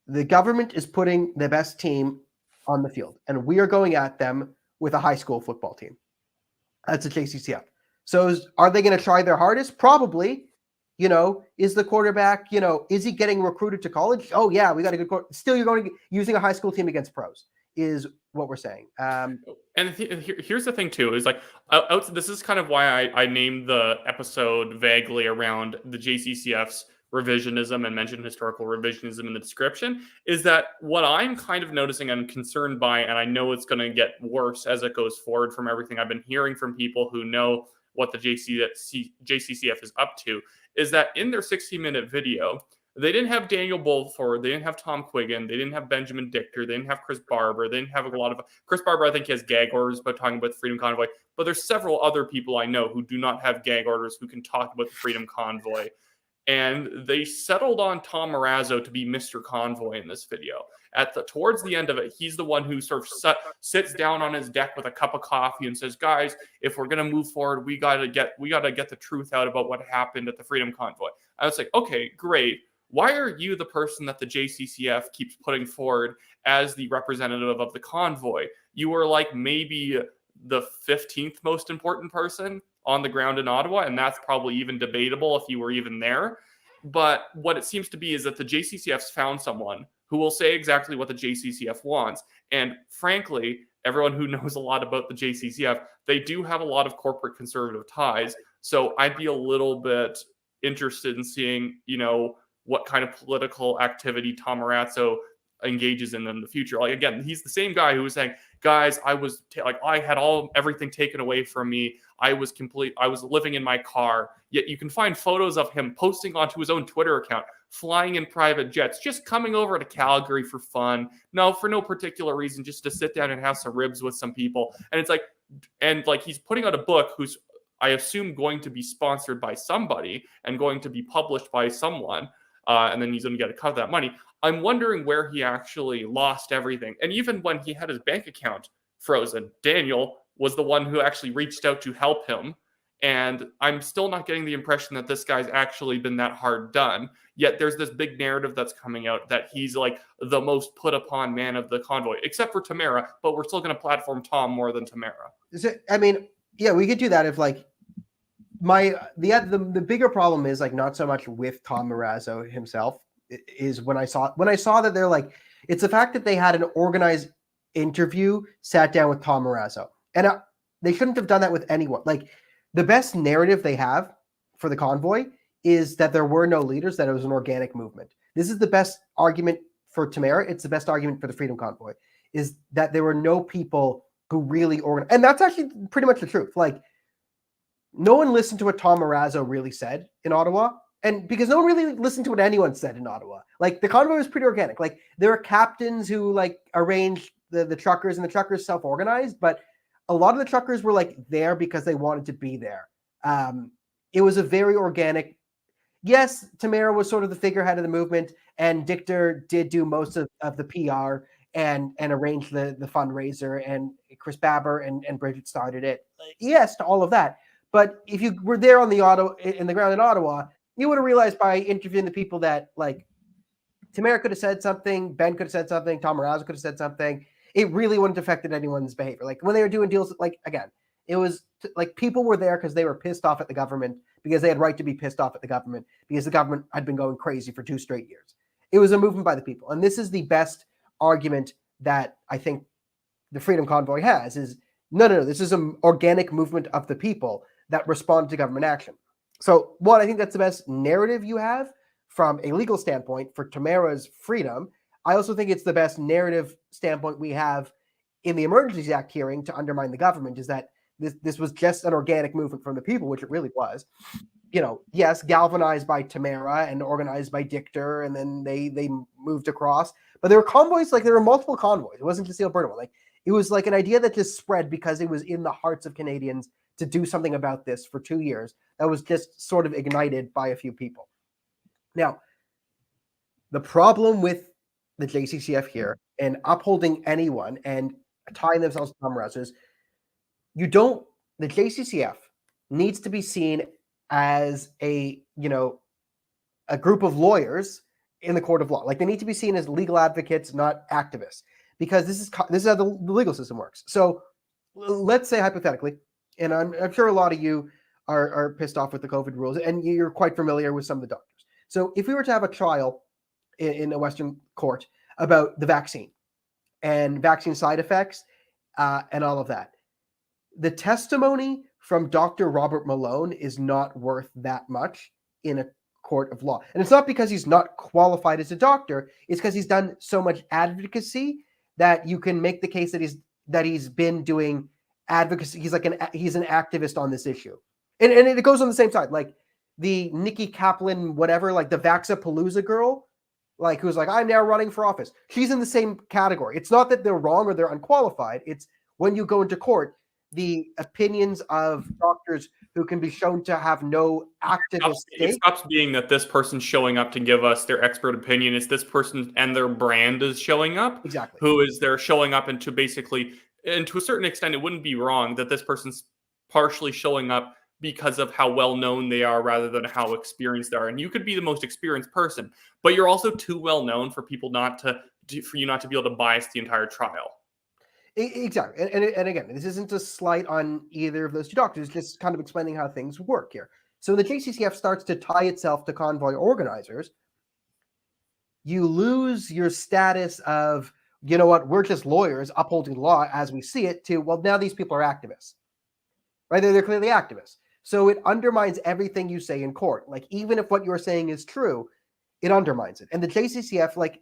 The government is putting the best team on the field, and we are going at them with a high school football team. That's a JCCF. So are they going to try their hardest? Probably. Is the quarterback, is he getting recruited to college? Oh, yeah, we got a good quarterback. Still, you're going to using a high school team against pros is what we're saying. And here's the thing, too, is like, this is kind of why I named the episode vaguely around the JCCF's revisionism and mentioned historical revisionism in the description, is that what I'm kind of noticing and concerned by, and I know it's going to get worse as it goes forward from everything I've been hearing from people who know what the JCCF is up to, is that in their 60-minute video, they didn't have Daniel Bolford, they didn't have Tom Quiggin, they didn't have Benjamin Dichter, they didn't have Chris Barber, they didn't have a lot of... Chris Barber, I think he has gag orders about talking about the Freedom Convoy, but there's several other people I know who do not have gag orders who can talk about the Freedom Convoy. And they settled on Tom Marazzo to be Mr. Convoy in this video. Towards the end of it, he's the one who sort of sits down on his deck with a cup of coffee and says, "Guys, if we're going to move forward, we got to get the truth out about what happened at the Freedom Convoy." I was like, okay, great. Why are you the person that the JCCF keeps putting forward as the representative of the convoy? You were like maybe the 15th most important person on the ground in Ottawa, and that's probably even debatable if you were even there. But what it seems to be is that the JCCF's found someone who will say exactly what the JCCF wants. And frankly, everyone who knows a lot about the JCCF, they do have a lot of corporate conservative ties. So I'd be a little bit interested in seeing, what kind of political activity Tom Marazzo engages in the future. Like, again, he's the same guy who was saying, "Guys, I was I had everything taken away from me. I was living in my car." Yet you can find photos of him posting onto his own Twitter account, flying in private jets, just coming over to Calgary for fun. No, for no particular reason, just to sit down and have some ribs with some people. And it's like, he's putting out a book who's, I assume, going to be sponsored by somebody and going to be published by someone. And then he's going to get a cut of that money. I'm wondering where he actually lost everything. And even when he had his bank account frozen, Daniel was the one who actually reached out to help him. And I'm still not getting the impression that this guy's actually been that hard done. Yet there's this big narrative that's coming out that he's like the most put upon man of the convoy, except for Tamara, but we're still going to platform Tom more than Tamara. Yeah, we could do that if the bigger problem is not so much with Tom Marazzo himself, is when I saw that they're it's the fact that they had an organized interview, sat down with Tom Marazzo, and they shouldn't have done that with anyone. The best narrative they have for the convoy is that there were no leaders, that it was an organic movement. This is the best argument for Tamara. It's the best argument for the Freedom Convoy, is that there were no people who really organized. And that's actually pretty much the truth. No one listened to what Tom Marazzo really said in Ottawa. And because no one really listened to what anyone said in Ottawa. The convoy was pretty organic. There were captains who arranged the truckers, and the truckers self-organized, but a lot of the truckers were like there because they wanted to be there. It was a very organic. Yes, Tamara was sort of the figurehead of the movement, and Dichter did do most of the PR and arrange the fundraiser, and Chris Babber and Bridget started it. Yes, to all of that. But if you were there on in the ground in Ottawa, you would have realized by interviewing the people that, like, Tamara could have said something, Ben could have said something, Tom Morazzo could have said something. It really wouldn't have affected anyone's behavior. Like when they were doing deals, like again, it was like people were there because they were pissed off at the government, because they had right to be pissed off at the government, because the government had been going crazy for 2 straight years. It was a movement by the people. And this is the best argument that I think the Freedom Convoy has is, no, this is an organic movement of the people that respond to government action. So one, I think that's the best narrative you have from a legal standpoint for Tamara's freedom. I also think it's the best narrative standpoint we have in the Emergencies Act hearing to undermine the government, is that this was just an organic movement from the people, which it really was. Yes, galvanized by Tamara and organized by Dichter, and then they moved across. But there were convoys, like there were multiple convoys. It wasn't just the Alberta one. Like it was like an idea that just spread because it was in the hearts of Canadians to do something about this for 2 years. That was just sort of ignited by a few people. Now, the problem with the JCCF here and upholding anyone and tying themselves to Comrades is the JCCF needs to be seen as a group of lawyers in the court of law. Like they need to be seen as legal advocates, not activists, because this is how the legal system works. So let's say hypothetically, and I'm sure a lot of you are pissed off with the COVID rules, and you're quite familiar with some of the doctors. So if we were to have a trial in a Western court about the vaccine and vaccine side effects and all of that, the testimony from Dr. Robert Malone is not worth that much in a court of law. And it's not because he's not qualified as a doctor, it's because he's done so much advocacy that you can make the case that he's been doing advocacy. He's an activist on this issue. And it goes on the same side. Like the Nikki Kaplan, whatever, like the Vaxapalooza girl, like who's like, I'm now running for office. She's in the same category. It's not that they're wrong or they're unqualified. It's when you go into court, the opinions of doctors who can be shown to have no activist stake. It stops being that this person's showing up to give us their expert opinion. It's this person and their brand is showing up. Exactly. Who is there showing up, and to basically, and to a certain extent, it wouldn't be wrong that this person's partially showing up because of how well known they are rather than how experienced they are. And you could be the most experienced person, but you're also too well known for people for you not to be able to bias the entire trial. Exactly. And again, this isn't a slight on either of those two doctors, just kind of explaining how things work here. So the JCCF starts to tie itself to convoy organizers. You lose your status of, you know what, we're just lawyers upholding law as we see it, to, well, now these people are activists, right? They're clearly activists. So it undermines everything you say in court. Like, even if what you're saying is true, it undermines it. And the JCCF, like,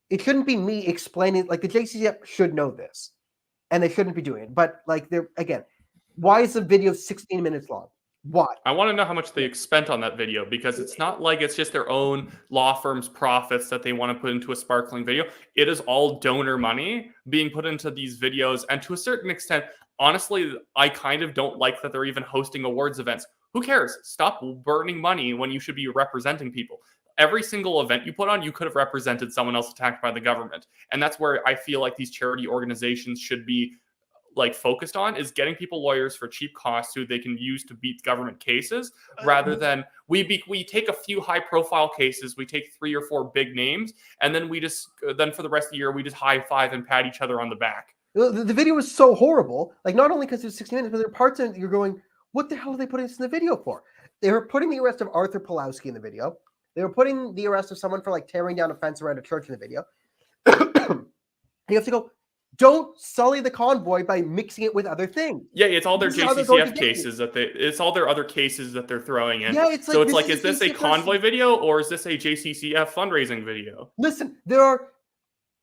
it shouldn't be me explaining, like, the JCCF should know this, and they shouldn't be doing it. But, like, again, why is the video 16 minutes long? Why? I want to know how much they spent on that video, because it's not like it's just their own law firm's profits that they want to put into a sparkling video. It is all donor money being put into these videos. And to a certain extent, honestly, I kind of don't like that they're even hosting awards events. Who cares? Stop burning money when you should be representing people. Every single event you put on, you could have represented someone else attacked by the government. And that's where I feel like these charity organizations should be like focused on, is getting people lawyers for cheap costs who they can use to beat government cases, rather than we take a few high profile cases, we take 3 or 4 big names, and then then for the rest of the year we just high five and pat each other on the back. The video was so horrible, like not only because it was 60 minutes, but there are parts in it you're going, what the hell are they putting this in the video for? They were putting the arrest of Arthur Pulowski in the video. They were putting the arrest of someone for like tearing down a fence around a church in the video. You have to go, don't sully the convoy by mixing it with other things. Yeah, it's all their JCCF cases it's all their other cases that they're throwing in. Yeah, it's like, so it's like, is this a convoy video or is this a JCCF fundraising video? Listen, there are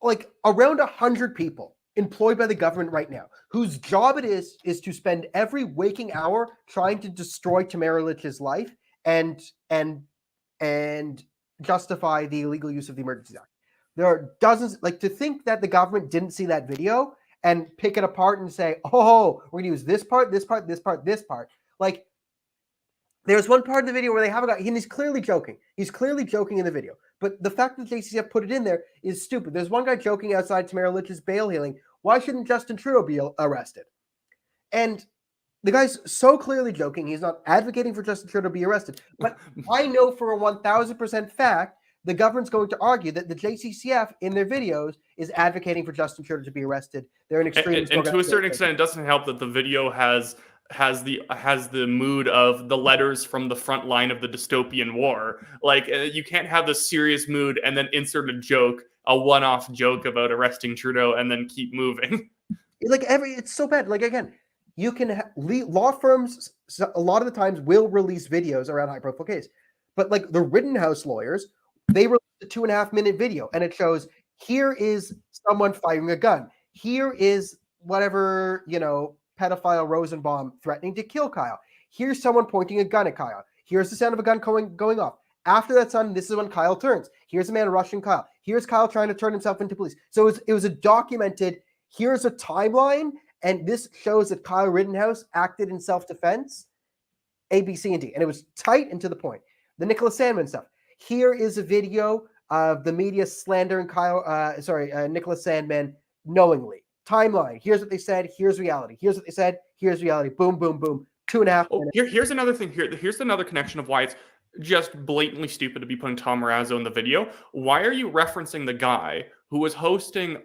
like around 100 people employed by the government right now whose job it is to spend every waking hour trying to destroy Tamara Lich's life and justify the illegal use of the Emergencies Act. There are dozens, like, to think that the government didn't see that video and pick it apart and say, oh, we're gonna use this part, this part, this part, this part. Like, there's one part of the video where they have a guy, and he's clearly joking. He's clearly joking in the video. But the fact that JCCF put it in there is stupid. There's one guy joking outside Tamara Litch's bail hearing. Why shouldn't Justin Trudeau be arrested? And the guy's so clearly joking. He's not advocating for Justin Trudeau to be arrested. But I know for a 1,000% fact the government's going to argue that the JCCF in their videos is advocating for Justin Trudeau to be arrested. They're an extreme. And to a certain extent, it doesn't help that the video has the mood of the letters from the front line of the dystopian war. Like, you can't have the serious mood and then insert a joke, a one-off joke about arresting Trudeau, and then keep moving. Like, it's so bad. Like, again, you can law firms a lot of the times will release videos around high-profile case, but like the Rittenhouse lawyers, they released a 2.5-minute video, and it shows here is someone firing a gun. Here is whatever, pedophile Rosenbaum threatening to kill Kyle. Here's someone pointing a gun at Kyle. Here's the sound of a gun going off. After that sound, this is when Kyle turns. Here's a man rushing Kyle. Here's Kyle trying to turn himself into police. So it was a documented, here's a timeline, and this shows that Kyle Rittenhouse acted in self-defense, A, B, C, and D. And it was tight and to the point. The Nicholas Sandmann stuff. Here is a video of the media slandering Nicholas Sandmann knowingly. Timeline. Here's what they said. Here's reality. Here's what they said. Here's reality. Boom, boom, boom. 2.5 minutes. Here's another thing. Here's another connection of why it's just blatantly stupid to be putting Tom Marazzo in the video. Why are you referencing the guy who was hosting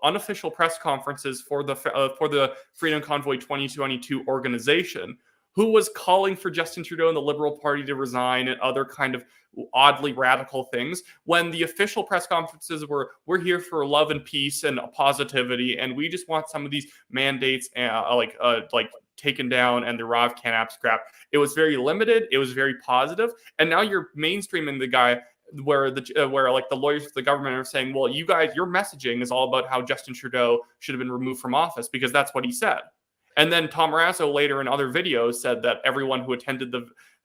unofficial press conferences for the Freedom Convoy 2022 organization, who was calling for Justin Trudeau and the Liberal Party to resign and other kind of oddly radical things, when the official press conferences were, we're here for love and peace and positivity, and we just want some of these mandates taken down and the RAV Canap scrapped. It was very limited. It was very positive. And now you're mainstreaming the guy where the lawyers for the government are saying, well, you guys, your messaging is all about how Justin Trudeau should have been removed from office because that's what he said. And then Tom Marazzo later in other videos said that everyone people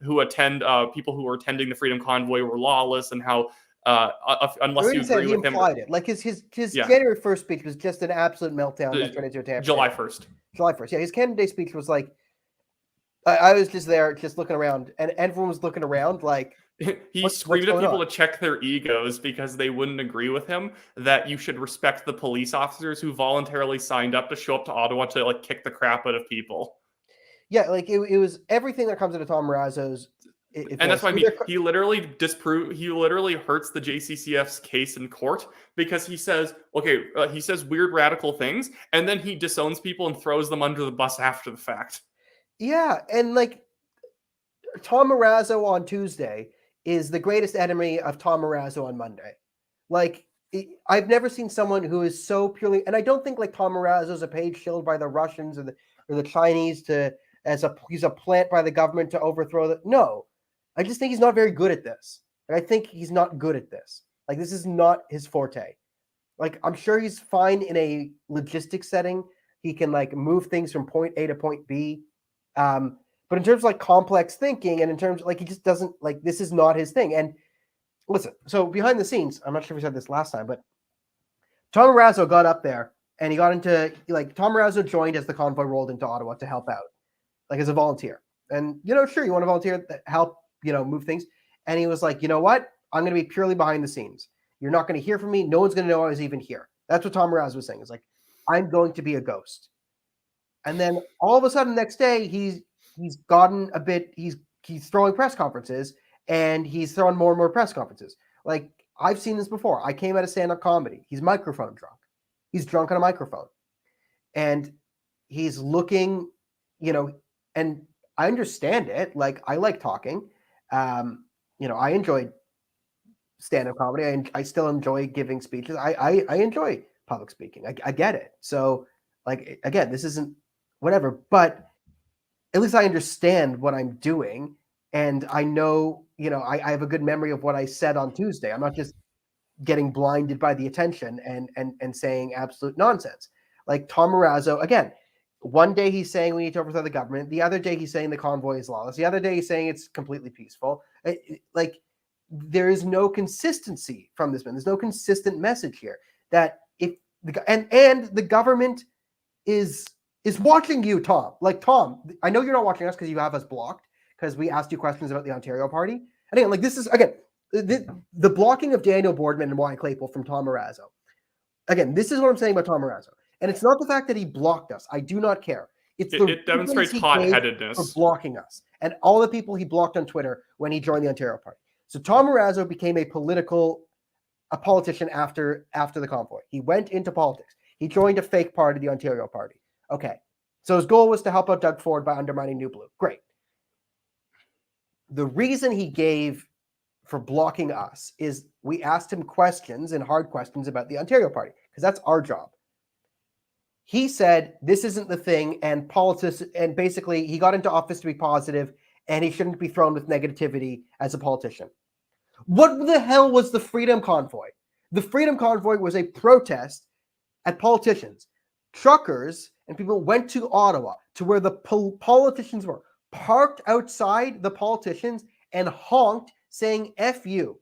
who were attending the Freedom Convoy were lawless, and how unless you agree with him, it. Like his January 1st speech was just an absolute meltdown that turned into a tamper. July 1st. Yeah, his Canada Day speech was like, I was just there, just looking around, and everyone was looking around like. He screamed at people to check their egos because they wouldn't agree with him, that you should respect the police officers who voluntarily signed up to show up to Ottawa to kick the crap out of people. Yeah, like it was everything that comes into Tom Marazzo's. And that's what I mean. He literally hurts the JCCF's case in court because he says weird radical things, and then he disowns people and throws them under the bus after the fact. Yeah, and Tom Marazzo on Tuesday is the greatest enemy of Tom Marazzo on Monday. I've never seen someone who is so purely, and I don't think Tom Marazzo is a paid shield by the Russians or the Chinese he's a plant by the government to overthrow no. I just think he's not very good at this. And I think he's not good at this. This is not his forte. I'm sure he's fine in a logistics setting. He can move things from point A to point B. But in terms of complex thinking, and in terms of he just doesn't this is not his thing. And listen, so behind the scenes, I'm not sure if we said this last time, but Tom Marazzo got up there and he got into Tom Marazzo joined as the convoy rolled into Ottawa to help out, as a volunteer. And sure, you want to volunteer, help, move things. And he was like, you know what? I'm going to be purely behind the scenes. You're not going to hear from me. No one's going to know I was even here. That's what Tom Marazzo was saying. It's I'm going to be a ghost. And then all of a sudden, next day, he's gotten a bit. He's throwing press conferences, and he's throwing more and more press conferences. I've seen this before. I came out of stand-up comedy. He's microphone drunk. He's drunk on a microphone, and he's looking, and I understand it. I like talking. I enjoy stand-up comedy. I still enjoy giving speeches. I enjoy public speaking. I get it. So, again, this isn't whatever, but at least I understand what I'm doing, and I know, I have a good memory of what I said on Tuesday. I'm not just getting blinded by the attention and saying absolute nonsense. Tom Marazzo, again, one day he's saying we need to overthrow the government. The other day he's saying the convoy is lawless. The other day he's saying it's completely peaceful. There is no consistency from this man. There's no consistent message here that if the government is watching you, Tom. Like, Tom, I know you're not watching us because you have us blocked because we asked you questions about the Ontario Party. And again, like, this is, again, the blocking of Daniel Bordman and Wyatt Claypool from Tom Marazzo. Again, this is what I'm saying about Tom Marazzo. And it's not the fact that he blocked us. I do not care. It demonstrates hot-headedness for blocking us and all the people he blocked on Twitter when he joined the Ontario Party. So Tom Marazzo became a politician after the convoy. He went into politics. He joined a fake party, the Ontario Party. Okay. So his goal was to help out Doug Ford by undermining New Blue. Great. The reason he gave for blocking us is we asked him questions and hard questions about the Ontario Party, because that's our job. He said this isn't the thing, and politics, and basically he got into office to be positive, and he shouldn't be thrown with negativity as a politician. What the hell was the Freedom Convoy? The Freedom Convoy was a protest at politicians. Truckers and people went to Ottawa, to where the politicians were, parked outside the politicians and honked, saying, F you.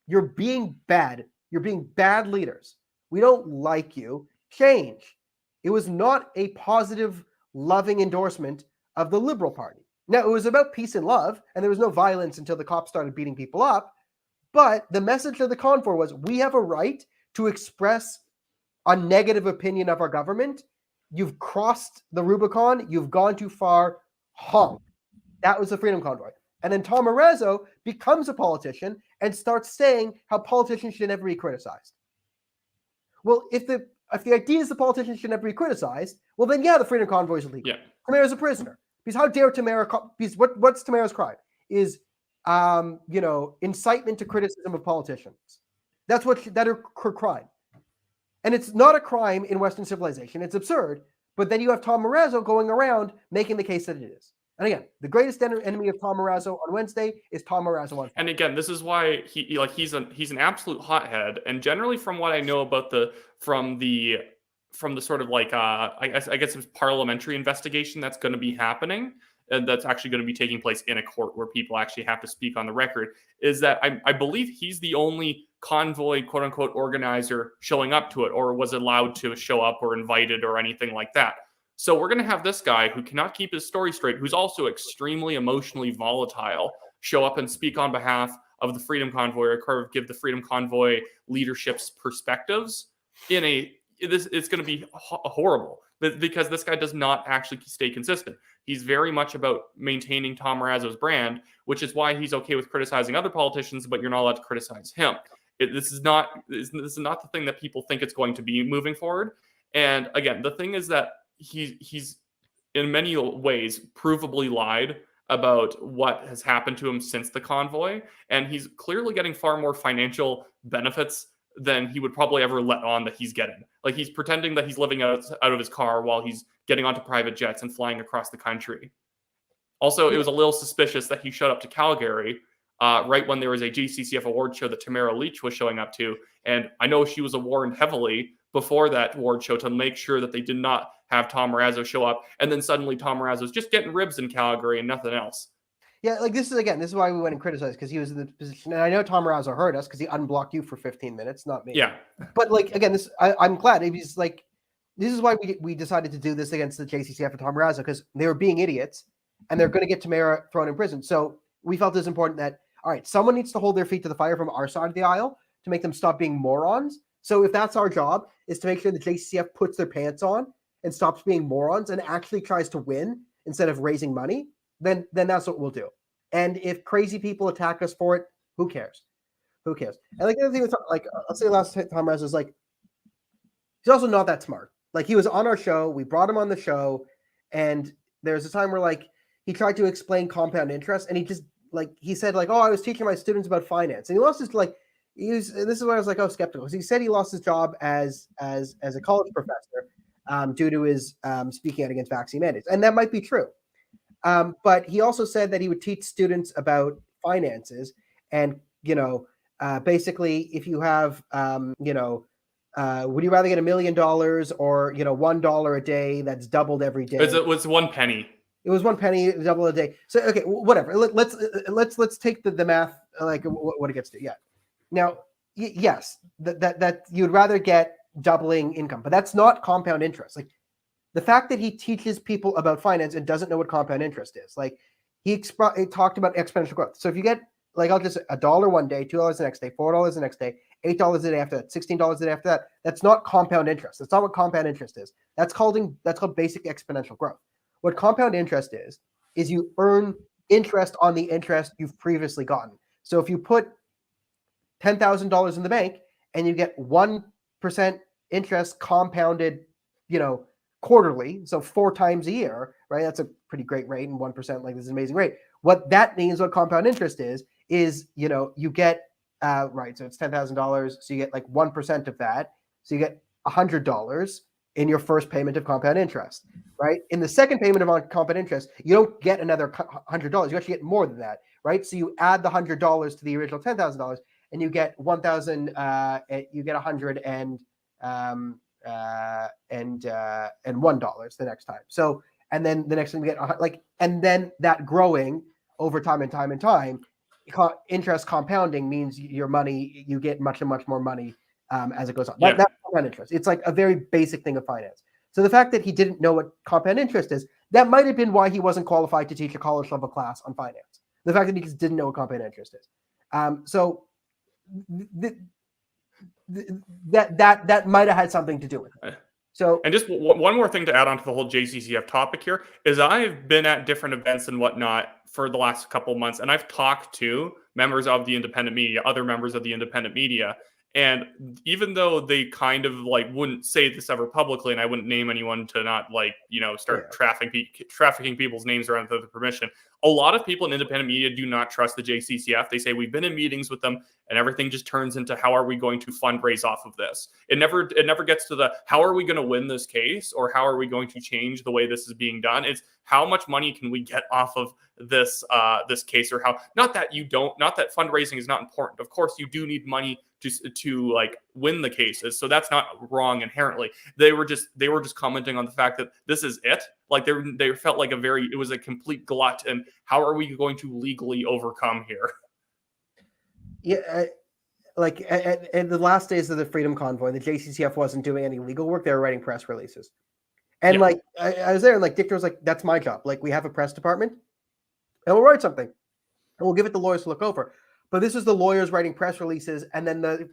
You're being bad. You're being bad leaders. We don't like you. Change. It was not a positive, loving endorsement of the Liberal Party. Now, it was about peace and love, and there was no violence until the cops started beating people up. But the message of the convoy was, we have a right to express a negative opinion of our government. You've crossed the Rubicon. You've gone too far. Honk. That was the Freedom Convoy. And then Tom Marazzo becomes a politician and starts saying how politicians should never be criticized. Well, if the idea is the politicians should never be criticized, well, then, yeah, the Freedom Convoy is illegal. Yeah. Tamara's a prisoner. Because how dare Tamara... Because what's Tamara's crime? Is, incitement to criticism of politicians. That's her crime. And it's not a crime in Western civilization. It's absurd. But then you have Tom Marazzo going around making the case that it is. And again, the greatest enemy of Tom Marazzo on Wednesday is Tom Marazzo on Friday. And again, this is why he's an absolute hothead. And generally, from what I know about from the sort of like I guess it's parliamentary investigation that's going to be happening, and that's actually going to be taking place in a court where people actually have to speak on the record, is that I believe he's the only convoy, quote unquote, organizer showing up to it, or was allowed to show up or invited or anything like that. So we're going to have this guy who cannot keep his story straight, who's also extremely emotionally volatile, show up and speak on behalf of the Freedom Convoy, or give the Freedom Convoy leadership's perspectives. It's going to be horrible, because this guy does not actually stay consistent. He's very much about maintaining Tom Marazzo's brand, which is why he's okay with criticizing other politicians, but you're not allowed to criticize him. This is not the thing that people think it's going to be moving forward. And again, the thing is that he's in many ways provably lied about what has happened to him since the convoy, and he's clearly getting far more financial benefits than he would probably ever let on that he's getting. Like, he's pretending that he's living out of his car while he's getting onto private jets and flying across the country. Also, it was a little suspicious that he showed up to Calgary right when there was a JCCF award show that Tamara Leach was showing up to, and I know she was warned heavily before that award show to make sure that they did not have Tom Marazzo show up, and then suddenly Tom Marazzo's just getting ribs in Calgary and nothing else. Yeah, like this is why we went and criticized, because he was in the position, and I know Tom Marazzo heard us because he unblocked you for 15 minutes, not me. Yeah. But like, again, I'm glad. He's like, this is why we decided to do this against the JCCF and Tom Marazzo, because they were being idiots, and they're going to get Tamara thrown in prison. So we felt it was important that, all right, someone needs to hold their feet to the fire from our side of the aisle to make them stop being morons. So if that's our job, is to make sure the JCCF puts their pants on and stops being morons and actually tries to win instead of raising money, then that's what we'll do. And if crazy people attack us for it, who cares? Who cares? And like the other thing with, like, I'll say last time Marazzo is like, he's also not that smart. Like, he was on our show, we brought him on the show, and there's a time where like he tried to explain compound interest, and he said like, oh, I was teaching my students about finance, and he lost his this is why I was like, oh, skeptical. Because he said he lost his job as a college professor due to his speaking out against vaccine mandates, and that might be true. But he also said that he would teach students about finances, and basically, if you have would you rather get $1 million or $1 a day that's doubled every day? It was 1 penny. It was 1 penny, double a day. So okay, whatever. Let's take the math like what it gets to. Yeah. Now, yes, that you'd rather get doubling income, but that's not compound interest. Like, the fact that he teaches people about finance and doesn't know what compound interest is, like he talked about exponential growth. So if you get like I'll just $1 one day, $2 the next day, $4 the next day, $8 the day after that, $16 the day after that. That's not compound interest. That's not what compound interest is. That's called basic exponential growth. What compound interest is you earn interest on the interest you've previously gotten. So if you put $10,000 in the bank and you get 1% interest compounded, quarterly, so 4 times a year, right? That's a pretty great rate, and 1%, like, this is an amazing rate. What that means, what compound interest is you get right. So it's $10,000. So you get like 1% of that. So you get $100 in your first payment of compound interest, right? In the second payment of compound interest, you don't get another $100. You actually get more than that, right? So you add the $100 to the original $10,000, and you get 1,000. You get $100 and $1 the next time. So, and then the next time you get and then that growing over time and time and time. Interest compounding means your money, you get much and much more money as it goes on. That's compound interest. It's like a very basic thing of finance. So the fact that he didn't know what compound interest is, that might have been why he wasn't qualified to teach a college level class on finance. The fact that he just didn't know what compound interest is. That might have had something to do with it. So, and just one more thing to add on to the whole JCCF topic here is I've been at different events and whatnot for the last couple of months, and I've talked to members of the independent media, other members of the independent media, and even though they kind of wouldn't say this ever publicly, and I wouldn't name anyone to not start trafficking people's names around without their permission, a lot of people in independent media do not trust the JCCF. They say we've been in meetings with them, and everything just turns into how are we going to fundraise off of this? It never gets to the how are we going to win this case or how are we going to change the way this is being done. It's how much money can we get off of this this case, or not that fundraising is not important. Of course, you do need money to win the cases, so that's not wrong inherently. They were just commenting on the fact that this is it. They felt like it was a complete glut, and how are we going to legally overcome here? Yeah, at the last days of the Freedom Convoy, the JCCF wasn't doing any legal work. They were writing press releases. And I was there, and Dictor was like, that's my job. We have a press department, and we'll write something, and we'll give it to lawyers to look over. But this is the lawyers writing press releases, and then the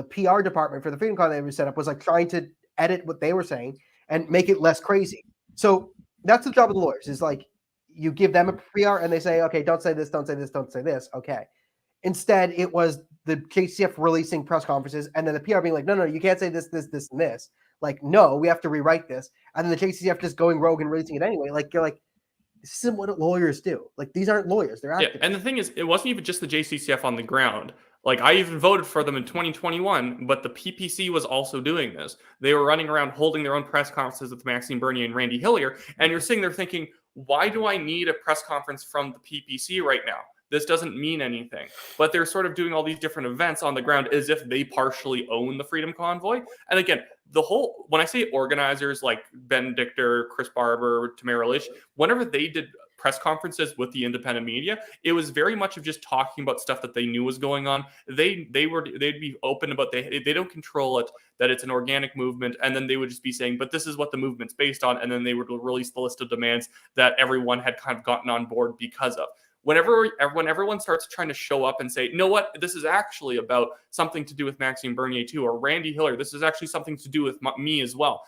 PR department for the Freedom Convoy they were set up was trying to edit what they were saying and make it less crazy. So that's the job of the lawyers, is you give them a PR and they say, okay, don't say this, don't say this, don't say this. Okay. Instead, it was the JCCF releasing press conferences and then the PR being like, no, you can't say this, this, this, and this. No, we have to rewrite this. And then the JCCF just going rogue and releasing it anyway. You're this isn't what lawyers do. These aren't lawyers. They're activists. Yeah, and the thing is, it wasn't even just the JCCF on the ground. I even voted for them in 2021, but the PPC was also doing this. They were running around holding their own press conferences with Maxime Bernier and Randy Hillier, and you're sitting there thinking, why do I need a press conference from the PPC right now? This doesn't mean anything. But they're sort of doing all these different events on the ground as if they partially own the Freedom Convoy. And again, when I say organizers like Ben Dictor, Chris Barber, Tamara Lish, whenever they did press conferences with the independent media, it was very much of just talking about stuff that they knew was going on. They'd be open about they don't control it, that it's an organic movement, and then they would just be saying, but this is what the movement's based on, and then they would release the list of demands that everyone had kind of gotten on board because of. When everyone starts trying to show up and say, you know what, this is actually about something to do with Maxime Bernier too, or Randy Hillier, this is actually something to do with me as well.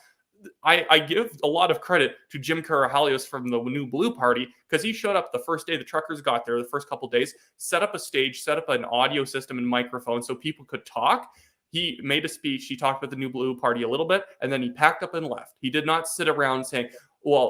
I give a lot of credit to Jim Karahalios from the New Blue Party, because he showed up the first day the truckers got there, the first couple of days, set up a stage, set up an audio system and microphone so people could talk. He made a speech. He talked about the New Blue Party a little bit, and then he packed up and left. He did not sit around saying,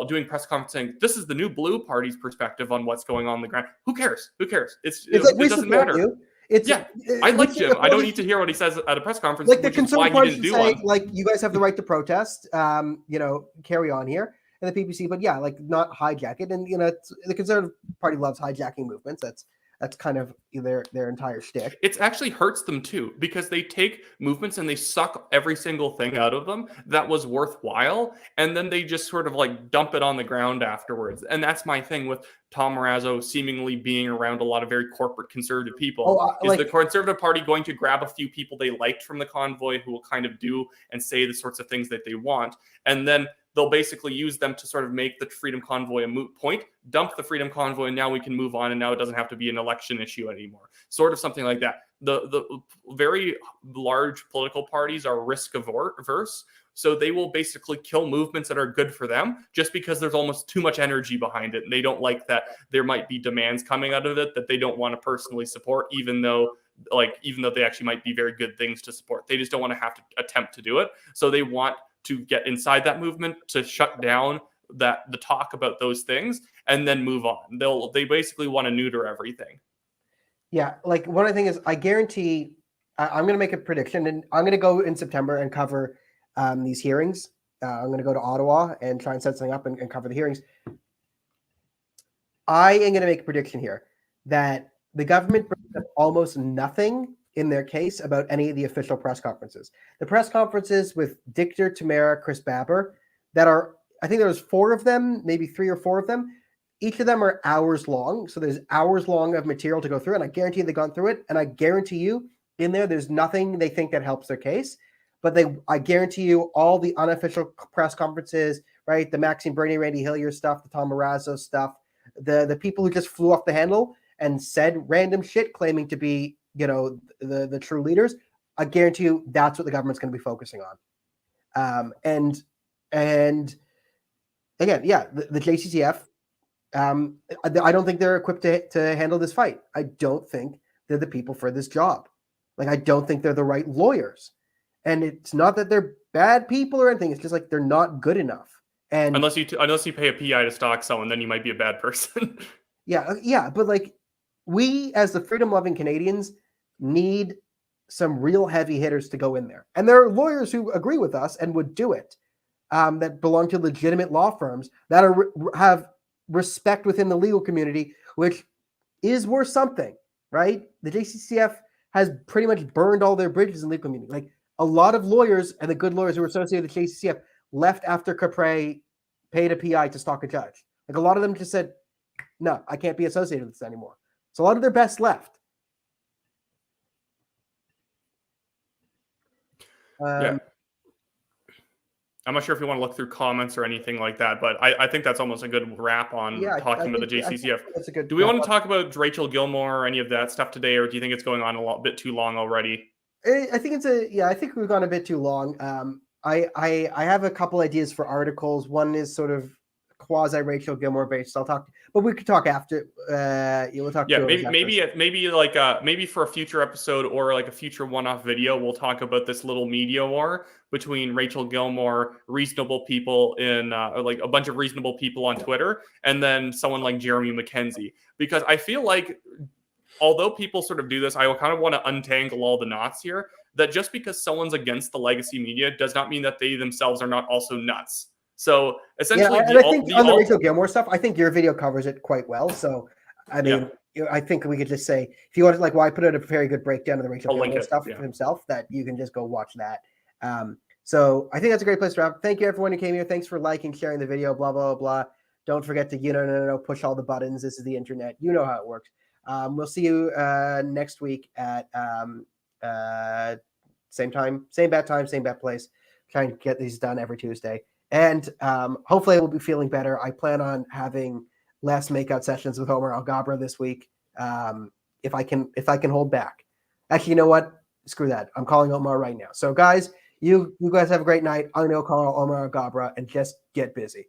doing press conference saying, this is the New Blue Party's perspective on what's going on the ground. Who cares? It doesn't matter. I like Jim. I don't need to hear what he says at a press conference. The Conservative Party should say, you guys have the right to protest, carry on here. And the PPC, but not hijack it. And, the Conservative Party loves hijacking movements. That's That's kind of their entire shtick. It actually hurts them too, because they take movements and they suck every single thing out of them that was worthwhile, and then they just sort of like dump it on the ground afterwards. And that's my thing with Tom Marazzo seemingly being around a lot of very corporate conservative people. Is the Conservative Party going to grab a few people they liked from the convoy who will kind of do and say the sorts of things that they want, and then they'll basically use them to sort of make the Freedom Convoy a moot point, dump the Freedom Convoy, and now we can move on, and now it doesn't have to be an election issue anymore. Sort of something like that. The very large political parties are risk averse, so they will basically kill movements that are good for them just because there's almost too much energy behind it, and they don't like that there might be demands coming out of it that they don't want to personally support, even though they actually might be very good things to support. They just don't want to have to attempt to do it. So they want to get inside that movement to shut down the talk about those things and then move on. They basically want to neuter everything. Yeah, like one of the things is, I guarantee I'm going to make a prediction, and I'm going to go in September and cover these hearings. I'm going to go to Ottawa and try and set something up and cover the hearings. I am going to make a prediction here that the government brings up almost nothing in their case about any of the official press conferences. The press conferences with Dictor, Tamara, Chris Babber, that are, I think there's 4 of them, maybe 3 or 4 of them. Each of them are hours long. So there's hours long of material to go through, and I guarantee they've gone through it. And I guarantee you in there's nothing they think that helps their case. But I guarantee you all the unofficial press conferences, right? The Maxime Bernier, Randy Hillier stuff, the Tom Marazzo stuff, the people who just flew off the handle and said random shit claiming to be, the true leaders. I guarantee you that's what the government's going to be focusing on. And again, yeah, the JCCF, I don't think they're equipped to handle this fight. I don't think they're the people for this job. Like, I don't think they're the right lawyers. And it's not that they're bad people or anything. It's just like they're not good enough. And unless you pay a PI to stalk someone, then you might be a bad person. Yeah, but like, we as the freedom-loving Canadians need some real heavy hitters to go in there. And there are lawyers who agree with us and would do it, that belong to legitimate law firms that have respect within the legal community, which is worth something, right? The JCCF has pretty much burned all their bridges in the legal community. Like, a lot of lawyers and the good lawyers who were associated with the JCCF left after Capre paid a PI to stalk a judge. Like, a lot of them just said, no, I can't be associated with this anymore. So a lot of their best left. Yeah. I'm not sure if you want to look through comments or anything like that, but I think that's almost a good wrap on talking about the JCCF. That's a good. Do we want to talk about Rachel Gilmore or any of that stuff today, or do you think it's going on a bit too long already? I think I think we've gone a bit too long. I have a couple ideas for articles. One is sort of quasi Rachel Gilmore based. But we could talk after. We'll talk. Yeah, maybe for a future episode or like a future one-off video, we'll talk about this little media war between Rachel Gilmore, reasonable people or like a bunch of reasonable people on Twitter, and then someone like Jeremy McKenzie. Because I feel like, although people sort of do this, I kind of want to untangle all the knots here. That just because someone's against the legacy media does not mean that they themselves are not also nuts. So essentially, I think on the Rachel Gilmore stuff, I think your video covers it quite well. So, I mean, I think we could just say, if you want to, like, I put out a very good breakdown of the Rachel Gilmore stuff himself, that you can just go watch that. So I think that's a great place to wrap. Thank you, everyone who came here. Thanks for liking, sharing the video, blah, blah, blah. Don't forget to, push all the buttons. This is the internet. You know how it works. We'll see you next week at same time, same bat time, same bat place. Trying to get these done every Tuesday. And hopefully I will be feeling better. I plan on having less makeout sessions with Omar Alghabra this week, if I can hold back. Actually, you know what? Screw that. I'm calling Omar right now. So, guys, you guys have a great night. I'm going to call Omar Alghabra and just get busy.